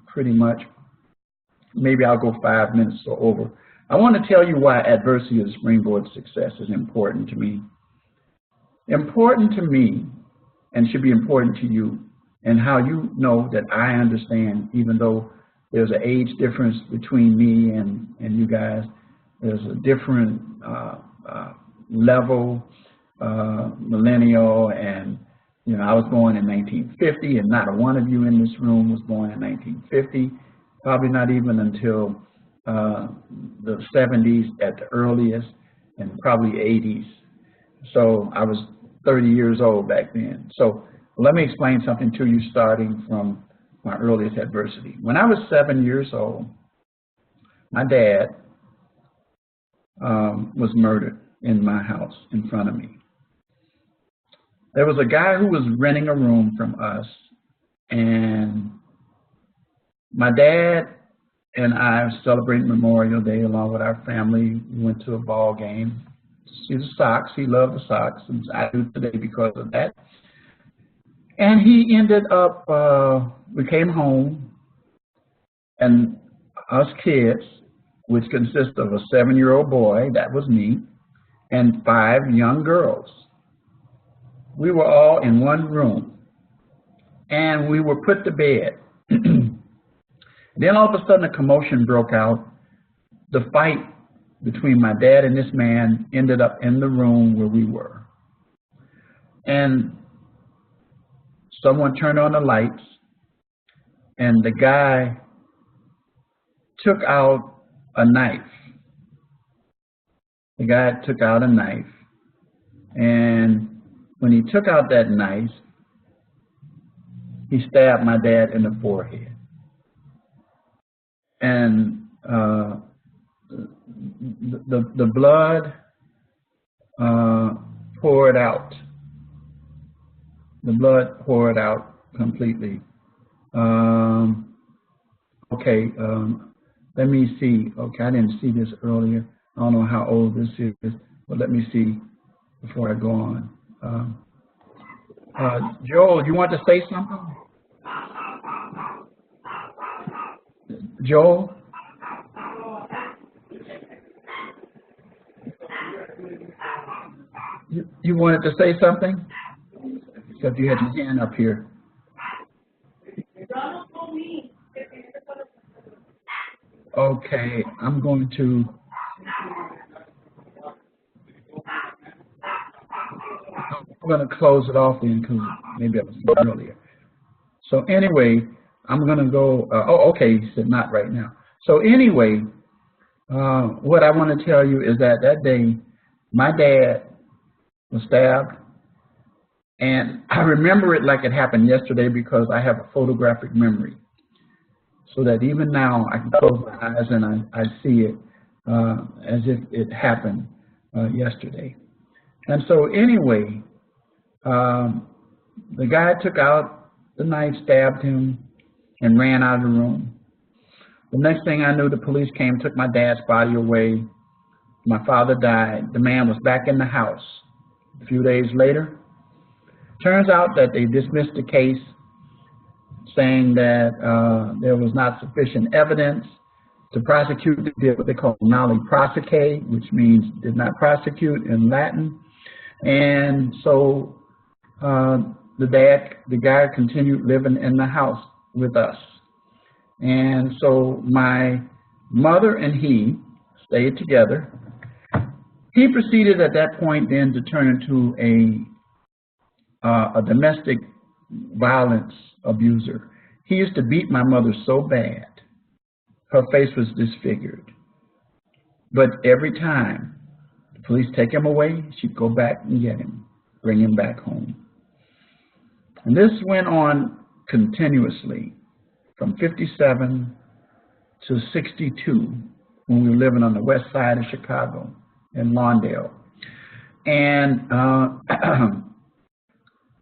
pretty much. Maybe I'll go 5 minutes or over. I want to tell you why adversity is springboard success is important to me. Important to me, and should be important to you, and how you know that I understand, even though there's an age difference between me and you guys. There's a different level, millennial, and you know, I was born in 1950, and not one of you in this room was born in 1950. Probably not even until the 70s at the earliest, and probably 80s. So I was 30 years old back then. So let me explain something to you starting from my earliest adversity. When I was 7 years old, my dad was murdered in my house in front of me. There was a guy who was renting a room from us, and my dad and I celebrated Memorial Day along with our family. We went to a ball game. See the Sox. He loved the Sox, and I do today because of that. And he ended up, we came home, and us kids, which consist of a 7-year-old boy, that was me, and 5 young girls. We were all in one room, and we were put to bed. Then all of a sudden a commotion broke out. The fight between my dad and this man ended up in the room where we were. And someone turned on the lights, and the guy took out a knife. The guy took out a knife, and when he took out that knife, he stabbed my dad in the forehead. And the blood poured out. The blood poured out completely. Okay, let me see. Okay, I didn't see this earlier. I don't know how old this is, but let me see before I go on. Joel, you want to say something? Joel? You wanted to say something? Because you had your hand up here. Okay, I'm going to close it off then, because maybe I was earlier. So anyway, I'm going to go, oh, okay, he said not right now. So anyway, what I want to tell you is that that day, my dad was stabbed, and I remember it like it happened yesterday because I have a photographic memory. So that even now I can close my eyes and I see it as if it happened yesterday. And so anyway, the guy took out the knife, stabbed him, and ran out of the room. The next thing I knew, the police came, took my dad's body away. My father died. The man was back in the house. A few days later, turns out that they dismissed the case, saying that there was not sufficient evidence To prosecute, they did what they call noli prosequi, which means did not prosecute in Latin. And so the guy continued living in the house with us. And so my mother and he stayed together. He proceeded at that point then to turn into a domestic violence abuser. He used to beat my mother so bad, her face was disfigured. But every time the police take him away, she'd go back and get him, bring him back home. And this went on continuously from 57 to 62 when we were living on the west side of Chicago in Lawndale. And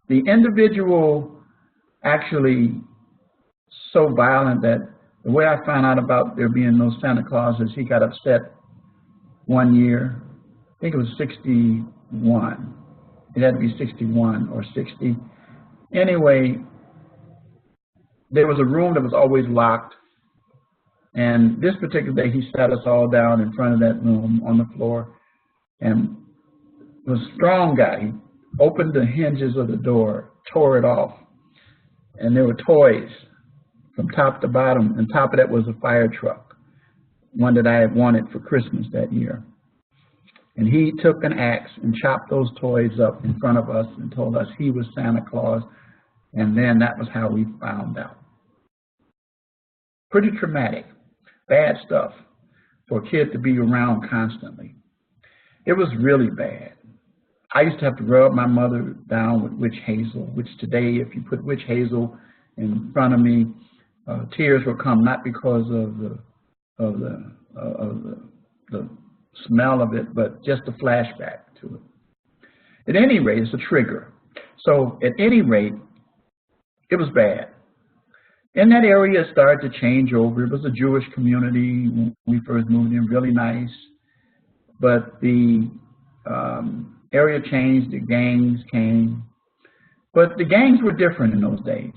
the individual actually so violent that the way I found out about there being no Santa Claus is he got upset one year. I think it was 61. It had to be 61 or 60. Anyway, there was a room that was always locked. And this particular day, he sat us all down in front of that room on the floor. And was a strong guy. He opened the hinges of the door, tore it off. And there were toys from top to bottom. And top of that was a fire truck, one that I had wanted for Christmas that year. And he took an axe and chopped those toys up in front of us and told us he was Santa Claus. And then that was how we found out. Pretty traumatic, bad stuff for a kid to be around constantly. It was really bad. I used to have to rub my mother down with witch hazel, which today, if you put witch hazel in front of me, tears will come, not because of the smell of it, but just a flashback to it. At any rate, it's a trigger. So at any rate, it was bad. In that area, it started to change over. It was a Jewish community when we first moved in, really nice. But the area changed, the gangs came. But the gangs were different in those days.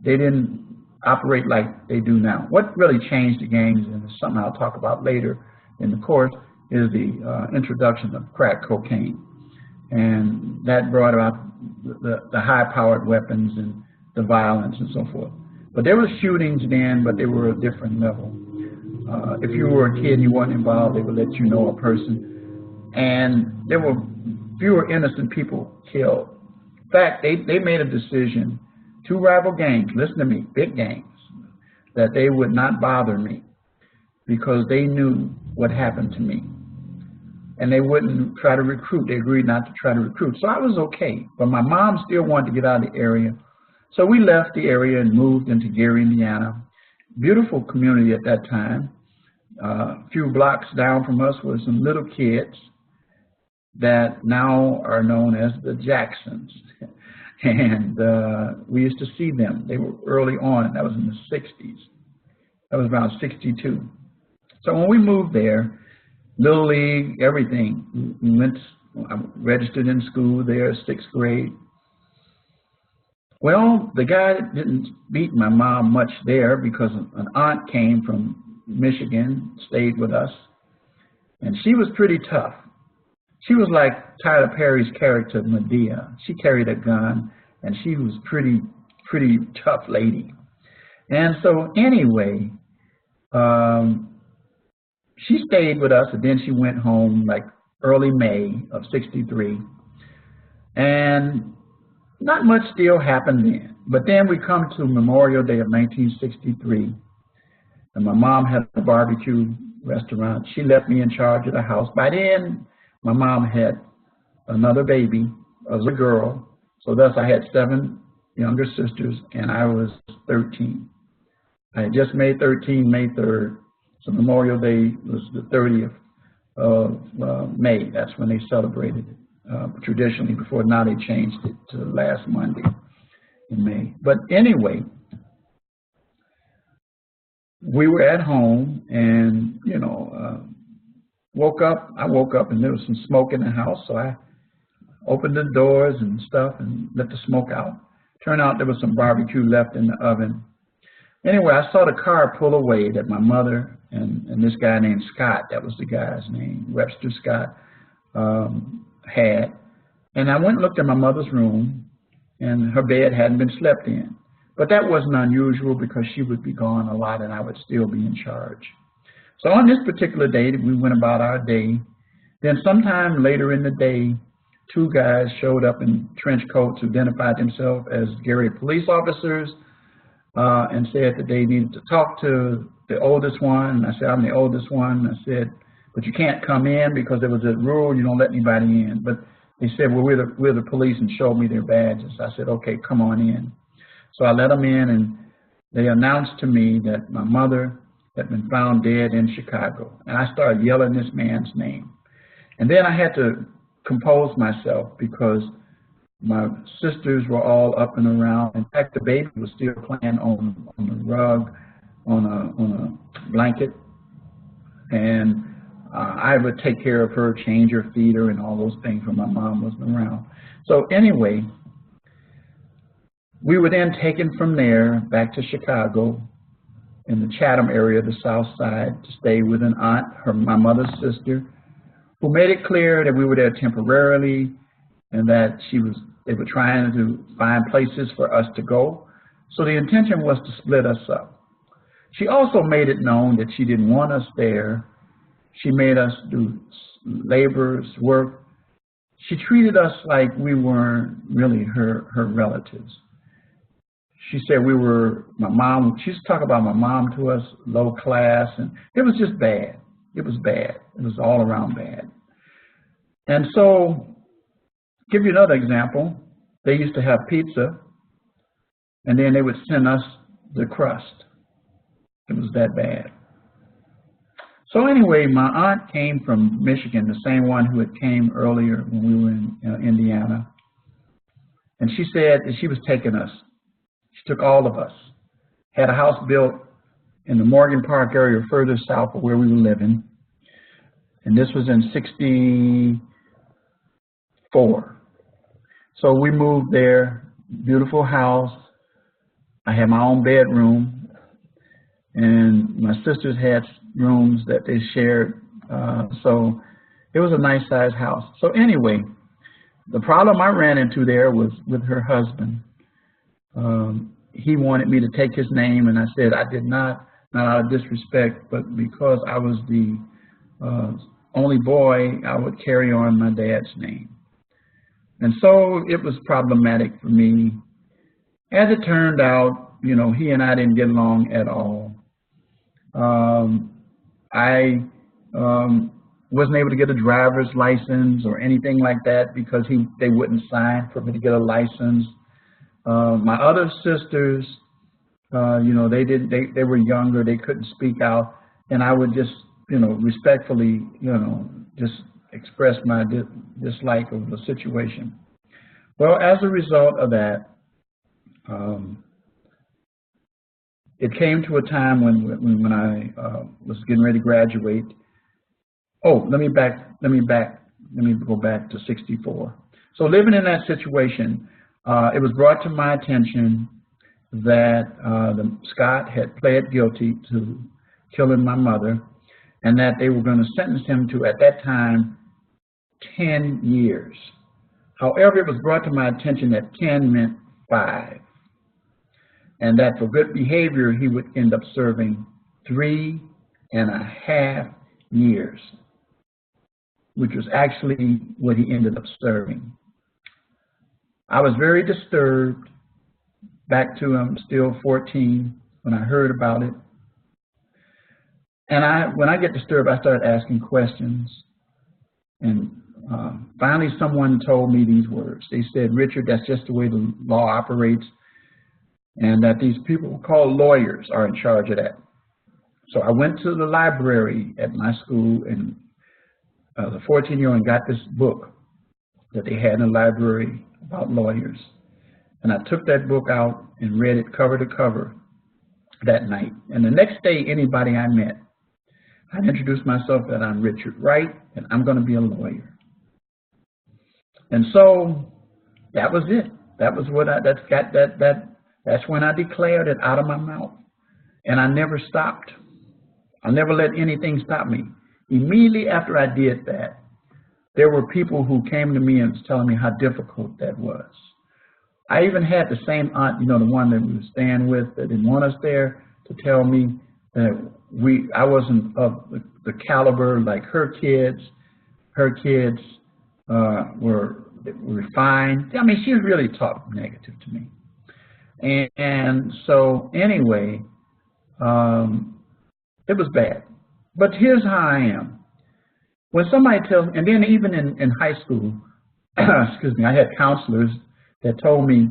They didn't operate like they do now. What really changed the gangs, and it's something I'll talk about later in the course, is the introduction of crack cocaine. And that brought about the high-powered weapons and the violence and so forth. But there were shootings then, but they were a different level. If you were a kid and you weren't involved, they would let you know a person. And there were fewer innocent people killed. In fact, they made a decision, two rival gangs, listen to me, big gangs, that they would not bother me because they knew what happened to me. And they wouldn't try to recruit. They agreed not to try to recruit. So I was okay. But my mom still wanted to get out of the area. So we left the area and moved into Gary, Indiana. Beautiful community at that time. A few blocks down from us were some little kids that now are known as the Jacksons. And we used to see them. They were early on. That was in the 60s. That was around 62. So when we moved there, Little League, everything. I registered in school there, 6th grade. Well, the guy didn't beat my mom much there because an aunt came from Michigan, stayed with us, and she was pretty tough. She was like Tyler Perry's character, Medea. She carried a gun, and she was pretty tough lady. And so anyway, she stayed with us, and then she went home like early May of 63. And not much still happened then. But then we come to Memorial Day of 1963, and my mom had a barbecue restaurant. She left me in charge of the house. By then, my mom had another baby, a girl, so thus I had 7 younger sisters, and I was 13. I had just made 13 May 3rd, so Memorial Day was the 30th of May. That's when they celebrated it. Traditionally before, now they changed it to the last Monday in May. But anyway, we were at home and, you know, woke up. I woke up and there was some smoke in the house, so I opened the doors and stuff and let the smoke out. Turned out there was some barbecue left in the oven. Anyway, I saw the car pull away that my mother and this guy named Scott, that was the guy's name, Webster Scott, had. And I went and looked at my mother's room, and her bed hadn't been slept in. But that wasn't unusual because she would be gone a lot and I would still be in charge. So on this particular day, we went about our day. Then sometime later in the day, two guys showed up in trench coats, identified themselves as Gary police officers, and said that they needed to talk to the oldest one. And I said, I'm the oldest one. I said, but you can't come in because there was a rule, you don't let anybody in. But they said, well, we're the police, and showed me their badges. I said, okay, come on in. So I let them in, and they announced to me that my mother had been found dead in Chicago. And I started yelling this man's name. And then I had to compose myself because my sisters were all up and around. In fact, the baby was still playing on the rug, on a blanket. And I would take care of her, change her, feed her, and all those things when my mom wasn't around. So anyway, we were then taken from there back to Chicago in the Chatham area, the South Side, to stay with an aunt, my mother's sister, who made it clear that we were there temporarily and that they were trying to find places for us to go. So the intention was to split us up. She also made it known that she didn't want us there. She made us do labor's work. She treated us like we weren't really her relatives. She said we were, my mom, she used to talk about my mom to us, low class, and it was just bad. It was bad. It was all around bad. And so, give you another example. They used to have pizza, and then they would send us the crust. It was that bad. So anyway, my aunt came from Michigan, the same one who had came earlier when we were in Indiana. And she said that she was taking us. She took all of us. Had a house built in the Morgan Park area further south of where we were living. And this was in '64. So we moved there, beautiful house. I had my own bedroom, and my sisters had rooms that they shared. So it was a nice sized house. So anyway, the problem I ran into there was with her husband. He wanted me to take his name, and I said I did not out of disrespect, but because I was the only boy, I would carry on my dad's name. And so it was problematic for me. As it turned out, you know, he and I didn't get along at all. I wasn't able to get a driver's license or anything like that because they wouldn't sign for me to get a license. My other sisters, you know, they were younger, they couldn't speak out, and I would just, you know, respectfully, you know, just express my dislike of the situation. Well, as a result of that, it came to a time when I was getting ready to graduate. Oh, let me go back to '64. So living in that situation, it was brought to my attention that Scott had pled guilty to killing my mother, and that they were going to sentence him to, at that time, 10 years. However, it was brought to my attention that 10 meant 5, and that for good behavior, he would end up serving 3.5 years, which was actually what he ended up serving. I was very disturbed. Back to I'm still 14 when I heard about it. And when I get disturbed, I started asking questions. And finally, someone told me these words. They said, Richard, that's just the way the law operates, and that these people called lawyers are in charge of that. So I went to the library at my school, and as a 14-year-old, and got this book that they had in the library about lawyers. And I took that book out and read it cover to cover that night. And the next day, anybody I met, I'd introduce myself that I'm Richard Wright, and I'm going to be a lawyer. And so that was it. That was what that's when I declared it out of my mouth. And I never stopped. I never let anything stop me. Immediately after I did that, there were people who came to me and was telling me how difficult that was. I even had the same aunt, you know, the one that we were staying with that didn't want us there, to tell me that I wasn't of the caliber like her kids. Her kids were refined. I mean, she really talked negative to me. And so anyway, it was bad. But here's how I am. When somebody tells me, and then even in high school, excuse me, I had counselors that told me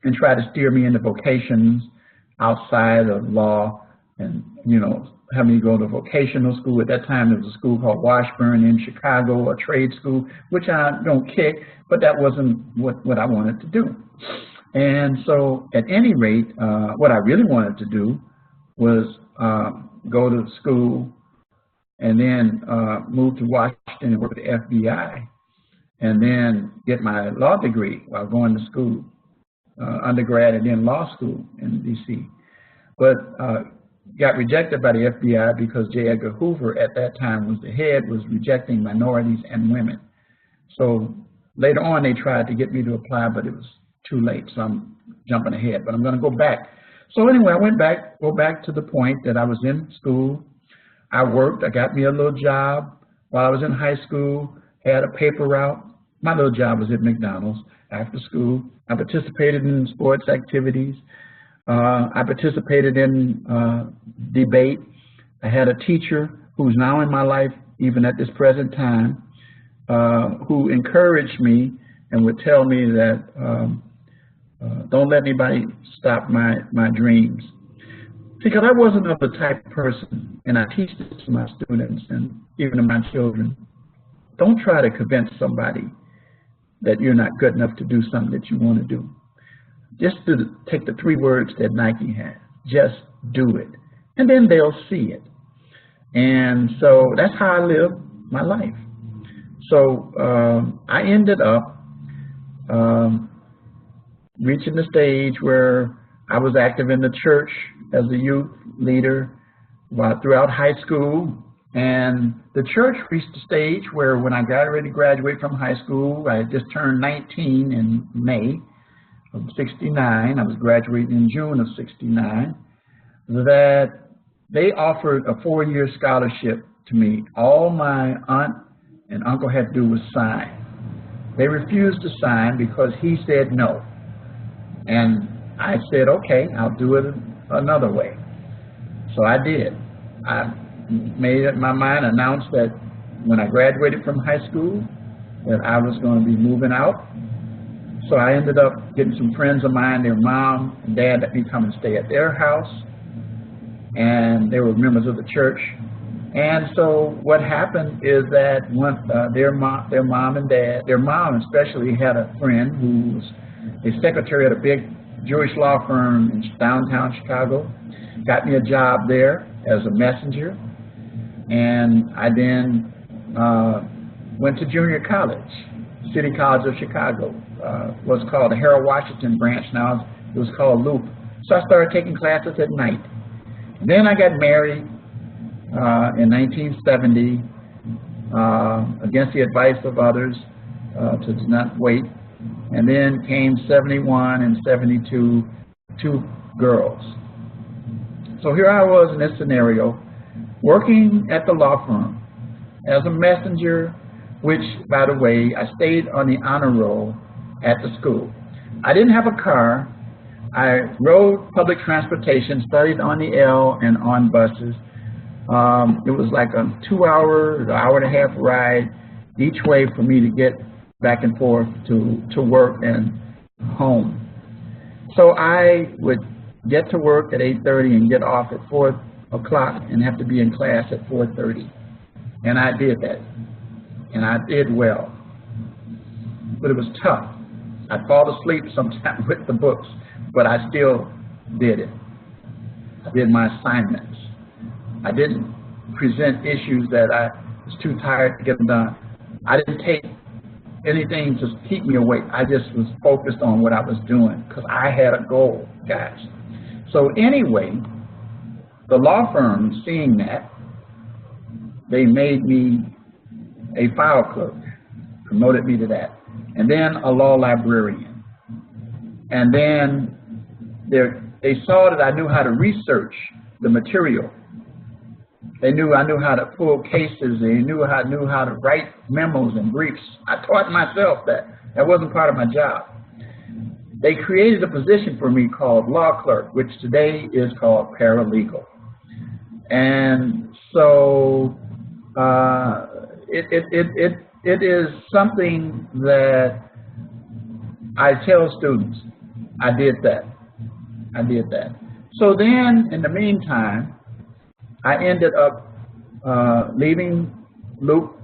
and tried to steer me into vocations outside of law, and, you know, have me go to vocational school. At that time, there was a school called Washburn in Chicago, a trade school, which I don't kick, but that wasn't what I wanted to do. And so at any rate, what I really wanted to do was go to school and then move to Washington and work at the FBI, and then get my law degree while going to school, undergrad and then law school in D.C. But got rejected by the FBI because J. Edgar Hoover at that time was the head, was rejecting minorities and women. So later on they tried to get me to apply, but it was too late, so I'm jumping ahead, but I'm going to go back. So anyway, I go back to the point that I was in school. I worked, I got me a little job while I was in high school, had a paper route. My little job was at McDonald's after school. I participated in sports activities. I participated in debate. I had a teacher who's now in my life, even at this present time, who encouraged me and would tell me that don't let anybody stop my dreams. Because I wasn't of the type of person, and I teach this to my students and even to my children, don't try to convince somebody that you're not good enough to do something that you want to do. Just take the 3 words that Nike has, just do it, and then they'll see it. And so that's how I live my life. So I ended up reaching the stage where I was active in the church as a youth leader throughout high school. And the church reached the stage where when I got ready to graduate from high school, I had just turned 19 in May of '69. I was graduating in June of '69. That they offered a 4-year scholarship to me. All my aunt and uncle had to do was sign. They refused to sign because he said no. And I said, okay, I'll do it another way. So I did. I made up my mind, announced that when I graduated from high school that I was going to be moving out. So I ended up getting some friends of mine, their mom and dad let me come and stay at their house, and they were members of the church. And so what happened is that their mom and dad, their mom especially, had a friend who was a secretary at a big Jewish law firm in downtown Chicago, got me a job there as a messenger, and I then went to junior college, City College of Chicago. Was called the Harold Washington branch. Now it was called Loop. So I started taking classes at night. Then I got married in 1970 against the advice of others to not wait. And then came 71 and 72, 2 girls. So here I was in this scenario, working at the law firm as a messenger, which, by the way, I stayed on the honor roll at the school. I didn't have a car. I rode public transportation, studied on the L and on buses. It was like a 2-hour, hour-and-a-half ride each way for me to get back and forth to work and home. So I would get to work at 8:30 and get off at 4 o'clock and have to be in class at 4:30. And I did that. And I did well. But it was tough. I'd fall asleep sometimes with the books, but I still did it. I did my assignments. I didn't present issues that I was too tired to get them done. I didn't take anything to keep me awake. I just was focused on what I was doing because I had a goal, guys. So anyway, the law firm, seeing that, they made me a file clerk, promoted me to that, and then a law librarian. And then they saw that I knew how to research the material. I knew how to pull cases. They knew I knew how to write memos and briefs. I taught myself that. That wasn't part of my job. They created a position for me called law clerk, which today is called paralegal. And so it is something that I tell students. I did that. So then, in the meantime, I ended up leaving Luke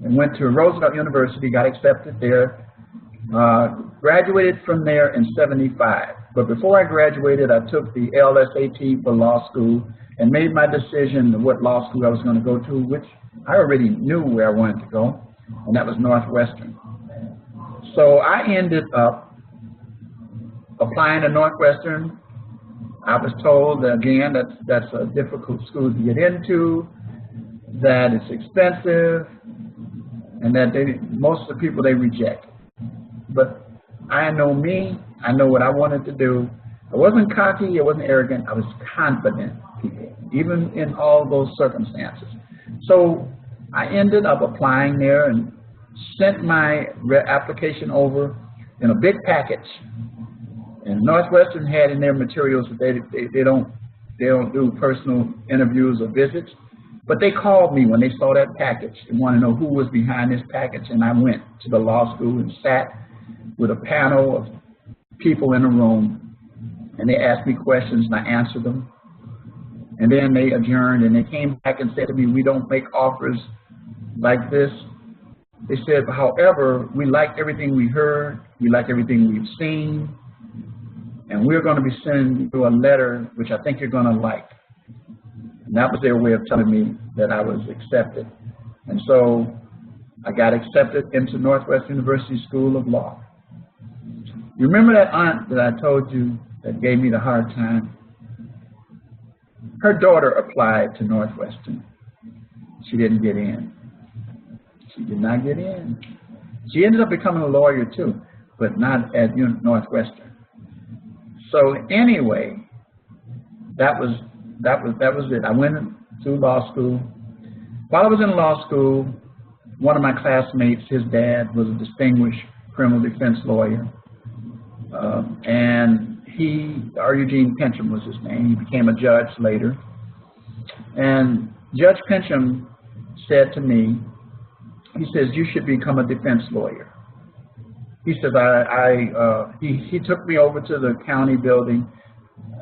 and went to Roosevelt University, got accepted there, graduated from there in '75. But before I graduated, I took the LSAT for law school and made my decision of what law school I was going to go to, which I already knew where I wanted to go, and that was Northwestern. So I ended up applying to Northwestern. I was told that, again, that's a difficult school to get into, that it's expensive, and that most of the people they reject. But I know me. I know what I wanted to do. I wasn't cocky. I wasn't arrogant. I was confident, people, even in all those circumstances. So I ended up applying there and sent my application over in a big package. And Northwestern had in their materials that they don't do personal interviews or visits, but they called me when they saw that package and wanted to know who was behind this package. And I went to the law school and sat with a panel of people in a room, and they asked me questions and I answered them. And then they adjourned and they came back and said to me, "We don't make offers like this." They said, "However, we like everything we heard, we like everything we've seen, and we're going to be sending you a letter which I think you're going to like." And that was their way of telling me that I was accepted. And so I got accepted into Northwestern University School of Law. You remember that aunt that I told you that gave me the hard time? Her daughter applied to Northwestern. She didn't get in. She did not get in. She ended up becoming a lawyer too, but not at Northwestern. So anyway, that was it. I went to law school. While I was in law school, one of my classmates, his dad was a distinguished criminal defense lawyer, and Eugene Pencham was his name. He became a judge later, and Judge Pencham said to me, he says, "You should become a defense lawyer." He says, he took me over to the county building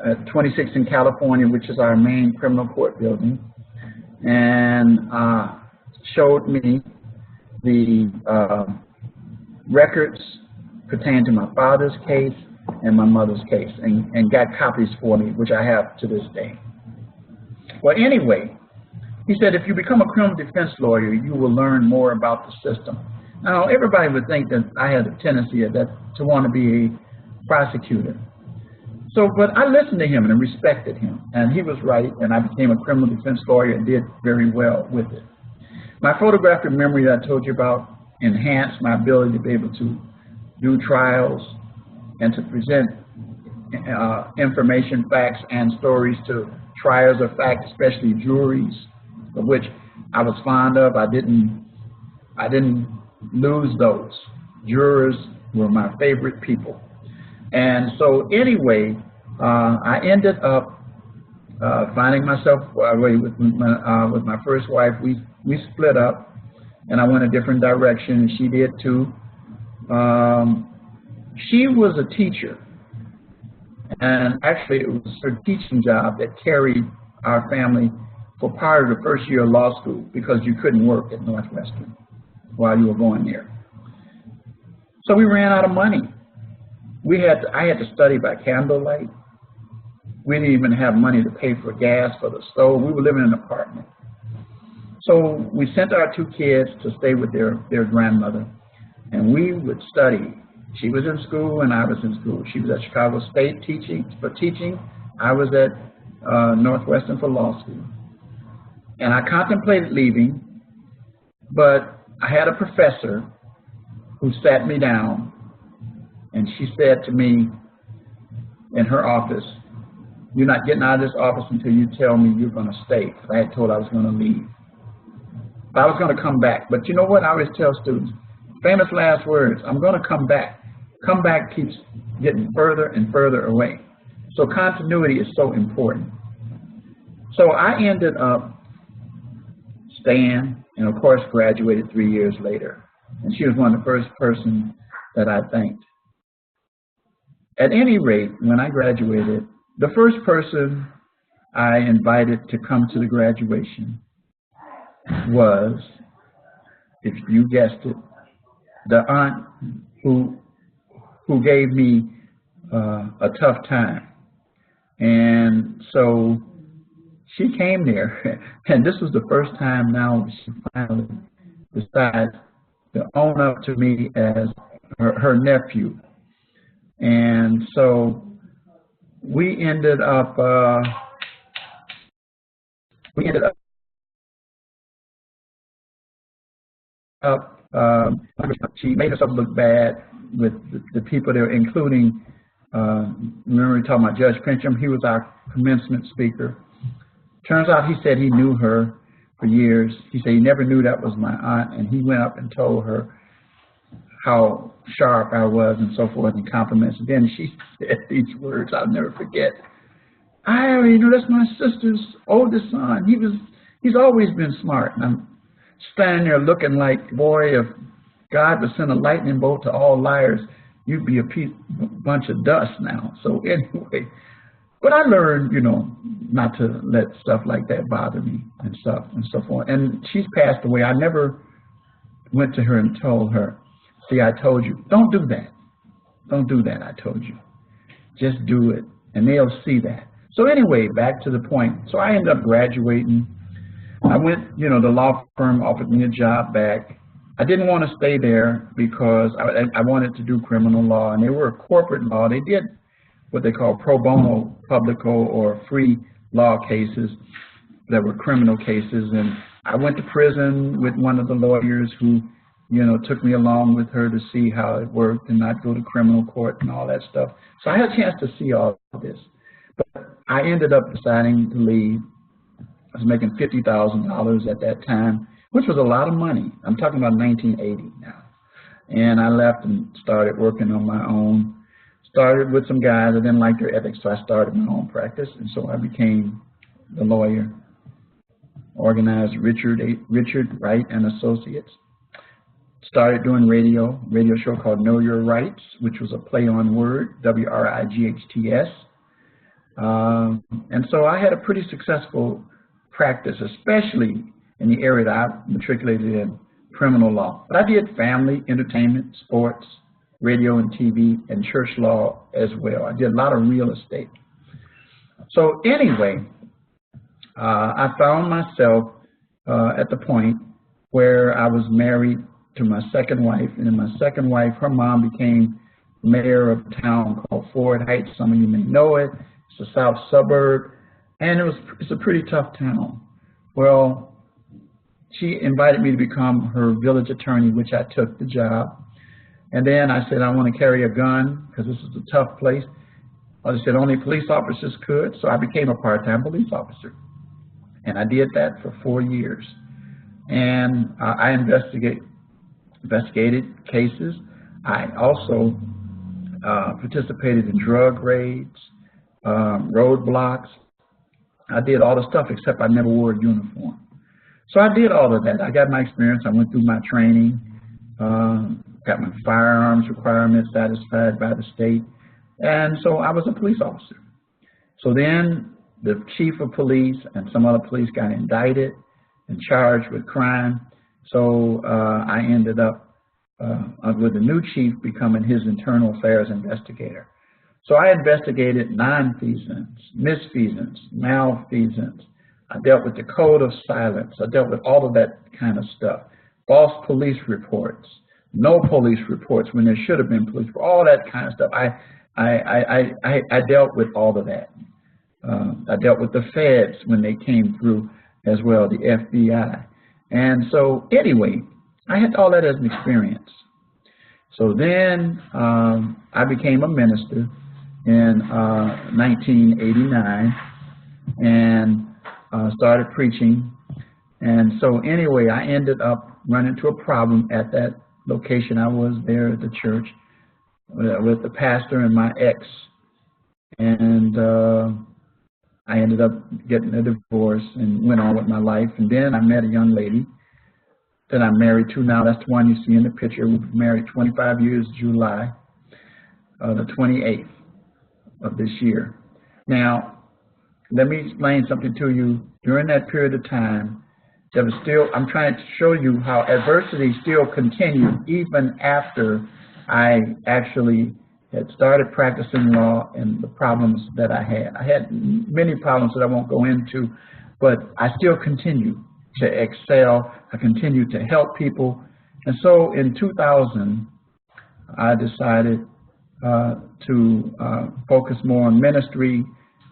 at 26th in California, which is our main criminal court building, and showed me the records pertaining to my father's case and my mother's case, and got copies for me, which I have to this day. Well, anyway, he said, if you become a criminal defense lawyer, you will learn more about the system. Now, everybody would think that I had a tendency to want to be a prosecutor. So, but I listened to him and respected him, and he was right, and I became a criminal defense lawyer and did very well with it. My photographic memory that I told you about enhanced my ability to be able to do trials and to present information, facts, and stories to triers of fact, especially juries, of which I was fond of. I didn't lose those. Jurors were my favorite people. And so anyway, I ended up finding myself with my first wife. We split up, and I went a different direction, and she did too. She was a teacher, and actually it was her teaching job that carried our family for part of the first year of law school, because you couldn't work at Northwestern while you were going there. So we ran out of money. I had to study by candlelight. We didn't even have money to pay for gas for the stove. We were living in an apartment. So we sent our two kids to stay with their grandmother, and we would study. She was in school and I was in school. She was at Chicago State teaching. I was at Northwestern for law school. And I contemplated leaving, but I had a professor who sat me down, and she said to me in her office, "You're not getting out of this office until you tell me you're going to stay." I had told I was going to leave. But I was going to come back. But you know what I always tell students? Famous last words, I'm going to come back. Come back keeps getting further and further away. So continuity is so important. So I ended up staying, and of course graduated 3 years later. And she was one of the first persons that I thanked. At any rate, when I graduated, the first person I invited to come to the graduation was, if you guessed it, the aunt who gave me a tough time. And so she came there, and this was the first time now she finally decided to own up to me as her nephew. And so we ended up she made herself look bad with the people there, including, remember we were talking about Judge Pincham? He was our commencement speaker. Turns out he said he knew her for years. He said he never knew that was my aunt, and he went up and told her how sharp I was and so forth, and compliments. And then she said these words I'll never forget. "I already know that's my sister's oldest son. He's always been smart." And I'm standing there looking like, boy, if God would send a lightning bolt to all liars, you'd be a bunch of dust now. So anyway, but I learned, you know, not to let stuff like that bother me and stuff and so forth. And she's passed away. I never went to her and told her, "See, I told you." Don't do that. Don't do that, I told you. Just do it, and they'll see that. So anyway, back to the point. So I ended up graduating. I went, you know, the law firm offered me a job back. I didn't want to stay there because I wanted to do criminal law, and they were a corporate law. They did what they call pro bono publico or free law cases that were criminal cases. And I went to prison with one of the lawyers who, you know, took me along with her to see how it worked and not go to criminal court and all that stuff. So I had a chance to see all of this. But I ended up deciding to leave. I was making $50,000 at that time, which was a lot of money. I'm talking about 1980 now. And I left and started working on my own. Started with some guys. I didn't like their ethics, so I started my own practice. And so I became the lawyer. Organized Richard Wright and Associates. Started doing radio show called Know Your Rights, which was a play on word, WRIGHTS. And so I had a pretty successful practice, especially in the area that I matriculated in, criminal law. But I did family, entertainment, sports, radio and TV, and church law as well. I did a lot of real estate. So anyway, I found myself at the point where I was married to my second wife, and then my second wife, her mom became mayor of a town called Ford Heights. Some of you may know it. It's a south suburb, and it's a pretty tough town. Well, she invited me to become her village attorney, which I took the job. And then I said, I want to carry a gun because this is a tough place. I said only police officers could, so I became a part-time police officer. And I did that for 4 years. And I investigated cases. I also participated in drug raids, roadblocks. I did all the stuff except I never wore a uniform. So I did all of that. I got my experience. I went through my training, got my firearms requirements satisfied by the state. And so I was a police officer. So then the chief of police and some other police got indicted and charged with crime. So I ended up with the new chief becoming his internal affairs investigator. So I investigated nonfeasance, misfeasance, malfeasance. I dealt with the code of silence. I dealt with all of that kind of stuff. False police reports, no police reports when there should have been police reports, all that kind of stuff. I dealt with all of that. I dealt with the feds when they came through as well, the FBI. And so anyway, I had all that as an experience. So then I became a minister in 1989 and started preaching. And so anyway, I ended up running into a problem at that location. I was there at the church with the pastor and my ex. And I ended up getting a divorce and went on with my life. And then I met a young lady that I'm married to now. That's the one you see in the picture. We've been married 25 years, July the 28th of this year. Now, let me explain something to you. During that period of time, there was still, I'm trying to show you how adversity still continued even after I actually had started practicing law and the problems that I had. I had many problems that I won't go into, but I still continue to excel. I continue to help people. And so in 2000, I decided to focus more on ministry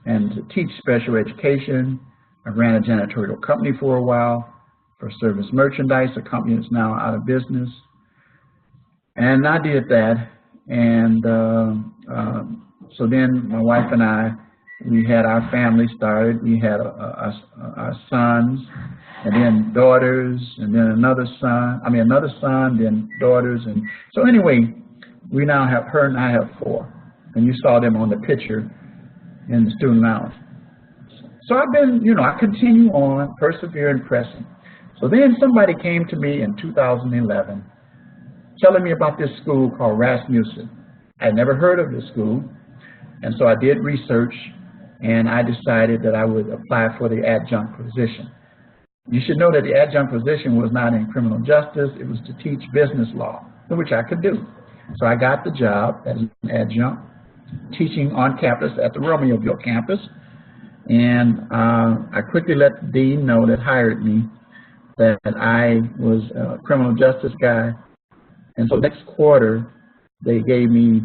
and to teach special education. I ran a janitorial company for a while for Service Merchandise, a company that's now out of business. And I did that. And so then my wife and I, we had our family started. We had our sons, and then daughters, and then another son, then daughters. And so anyway, we now have, her and I have 4. And you saw them on the picture in the student lounge. So I've been, I continue on, persevering, pressing. So then somebody came to me in 2011 telling me about this school called Rasmussen. I had never heard of this school, and so I did research, and I decided that I would apply for the adjunct position. You should know that the adjunct position was not in criminal justice. It was to teach business law, which I could do. So I got the job as an adjunct, teaching on campus at the Romeoville campus, and I quickly let the dean know that hired me that I was a criminal justice guy. And so next quarter, they gave me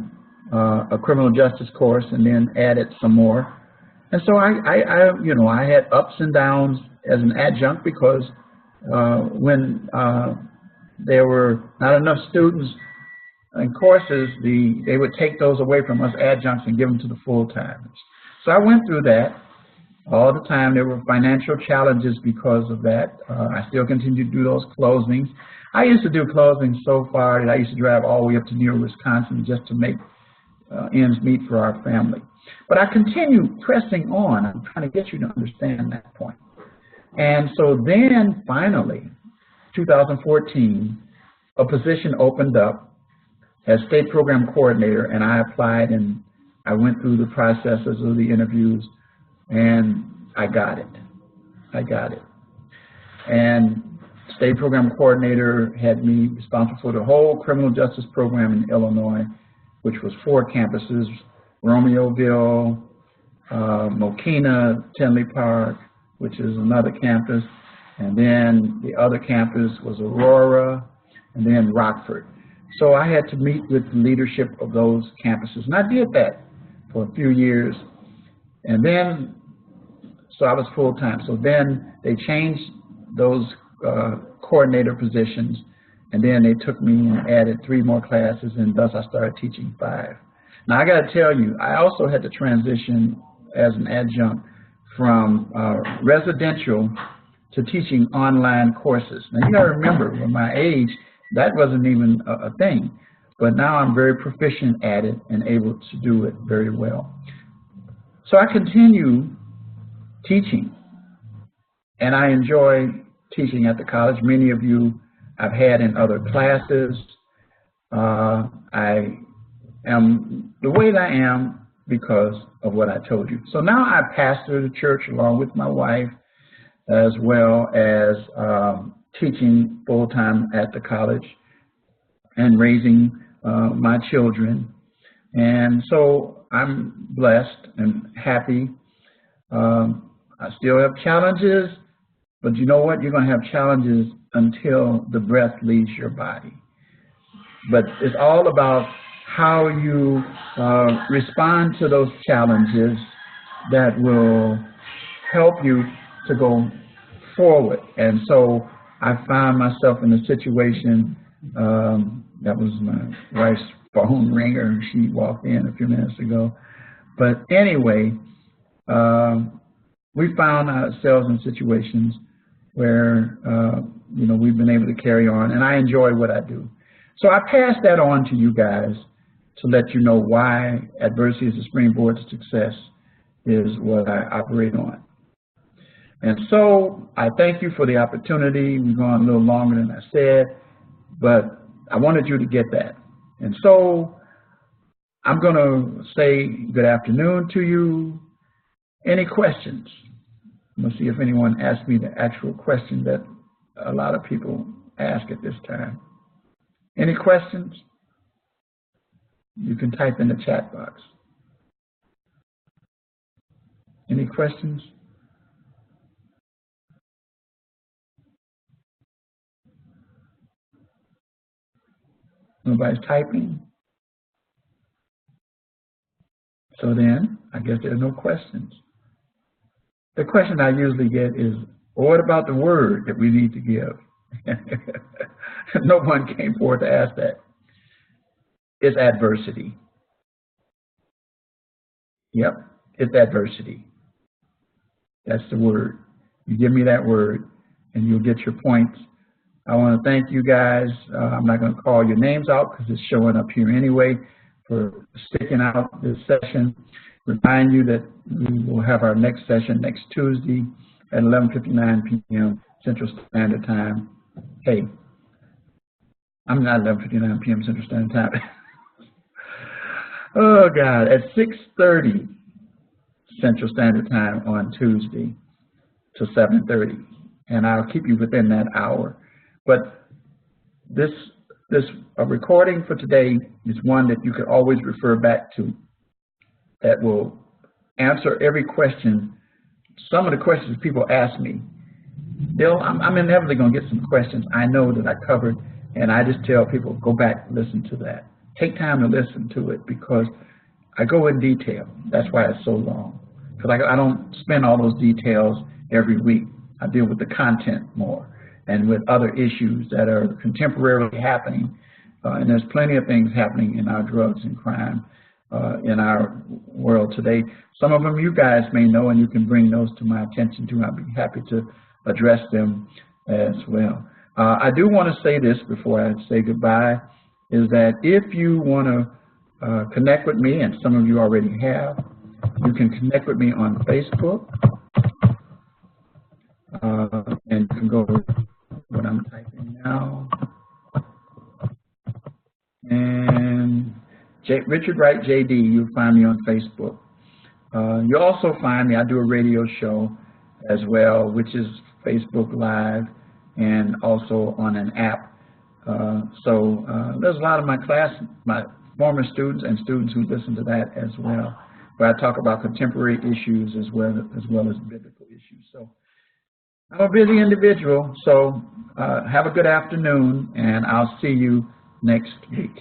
a criminal justice course and then added some more. And so I had ups and downs as an adjunct because when there were not enough students in courses, they would take those away from us adjuncts and give them to the full-timers. So I went through that all the time. There were financial challenges because of that. I still continue to do those closings. I used to do closings so far that I used to drive all the way up to Near, Wisconsin just to make ends meet for our family. But I continue pressing on. I'm trying to get you to understand that point. And so then finally, 2014, a position opened up as state program coordinator, and I applied and I went through the processes of the interviews, and I got it. And state program coordinator had me responsible for the whole criminal justice program in Illinois, which was 4 campuses: Romeoville, Mokina, Tinley Park, which is another campus, and then the other campus was Aurora, and then Rockford. So I had to meet with the leadership of those campuses, and I did that for a few years. And then, so I was full-time. So then they changed those coordinator positions, and then they took me and added 3 more classes, and thus I started teaching 5. Now I got to tell you, I also had to transition as an adjunct from residential to teaching online courses. Now you got to remember, with my age, that wasn't even a thing, but now I'm very proficient at it and able to do it very well. So I continue teaching, and I enjoy teaching at the college. Many of you I've had in other classes. I am the way that I am because of what I told you. So now I pastor the church along with my wife, as well as teaching full-time at the college and raising my children. And so I'm blessed and happy. I still have challenges, but you know what? You're going to have challenges until the breath leaves your body. But it's all about how you respond to those challenges that will help you to go forward. And so I found myself in a situation, that was my wife's phone ringer. She walked in a few minutes ago. But anyway, we found ourselves in situations where, you know, we've been able to carry on, and I enjoy what I do. So I pass that on to you guys to let you know why adversity is a springboard to success is what I operate on. And so I thank you for the opportunity. We've gone a little longer than I said, but I wanted you to get that. And so I'm going to say good afternoon to you. Any questions? Let's see if anyone asked me the actual question that a lot of people ask at this time. Any questions? You can type in the chat box. Any questions? Nobody's typing? So then, I guess there are no questions. The question I usually get is, well, what about the word that we need to give? No one came forward to ask that. It's adversity. Yep, it's adversity. That's the word. You give me that word, and you'll get your points. I want to thank you guys. I'm not going to call your names out because it's showing up here anyway, for sticking out this session. Remind you that we will have our next session next Tuesday at 11:59 p.m. Central Standard Time. Hey, I'm not 11:59 p.m. Central Standard Time. Oh, God, at 6:30 Central Standard Time on Tuesday to 7:30. And I'll keep you within that hour. But this recording for today is one that you can always refer back to that will answer every question. Some of the questions people ask me, I'm inevitably going to get some questions I know that I covered, and I just tell people, go back and listen to that. Take time to listen to it because I go in detail. That's why it's so long. Because I don't spend all those details every week. I deal with the content more and with other issues that are contemporarily happening. And there's plenty of things happening in our drugs and crime in our world today. Some of them you guys may know, and you can bring those to my attention too. I'd be happy to address them as well. I do want to say this before I say goodbye, is that if you want to connect with me, and some of you already have, you can connect with me on Facebook. And you can go to what I'm typing now. And Richard Wright, JD, you'll find me on Facebook. You'll also find me, I do a radio show as well, which is Facebook Live and also on an app. So there's a lot of my former students and students who listen to that as well, where I talk about contemporary issues as well as biblical issues. So I'm a busy individual, so have a good afternoon, and I'll see you next week.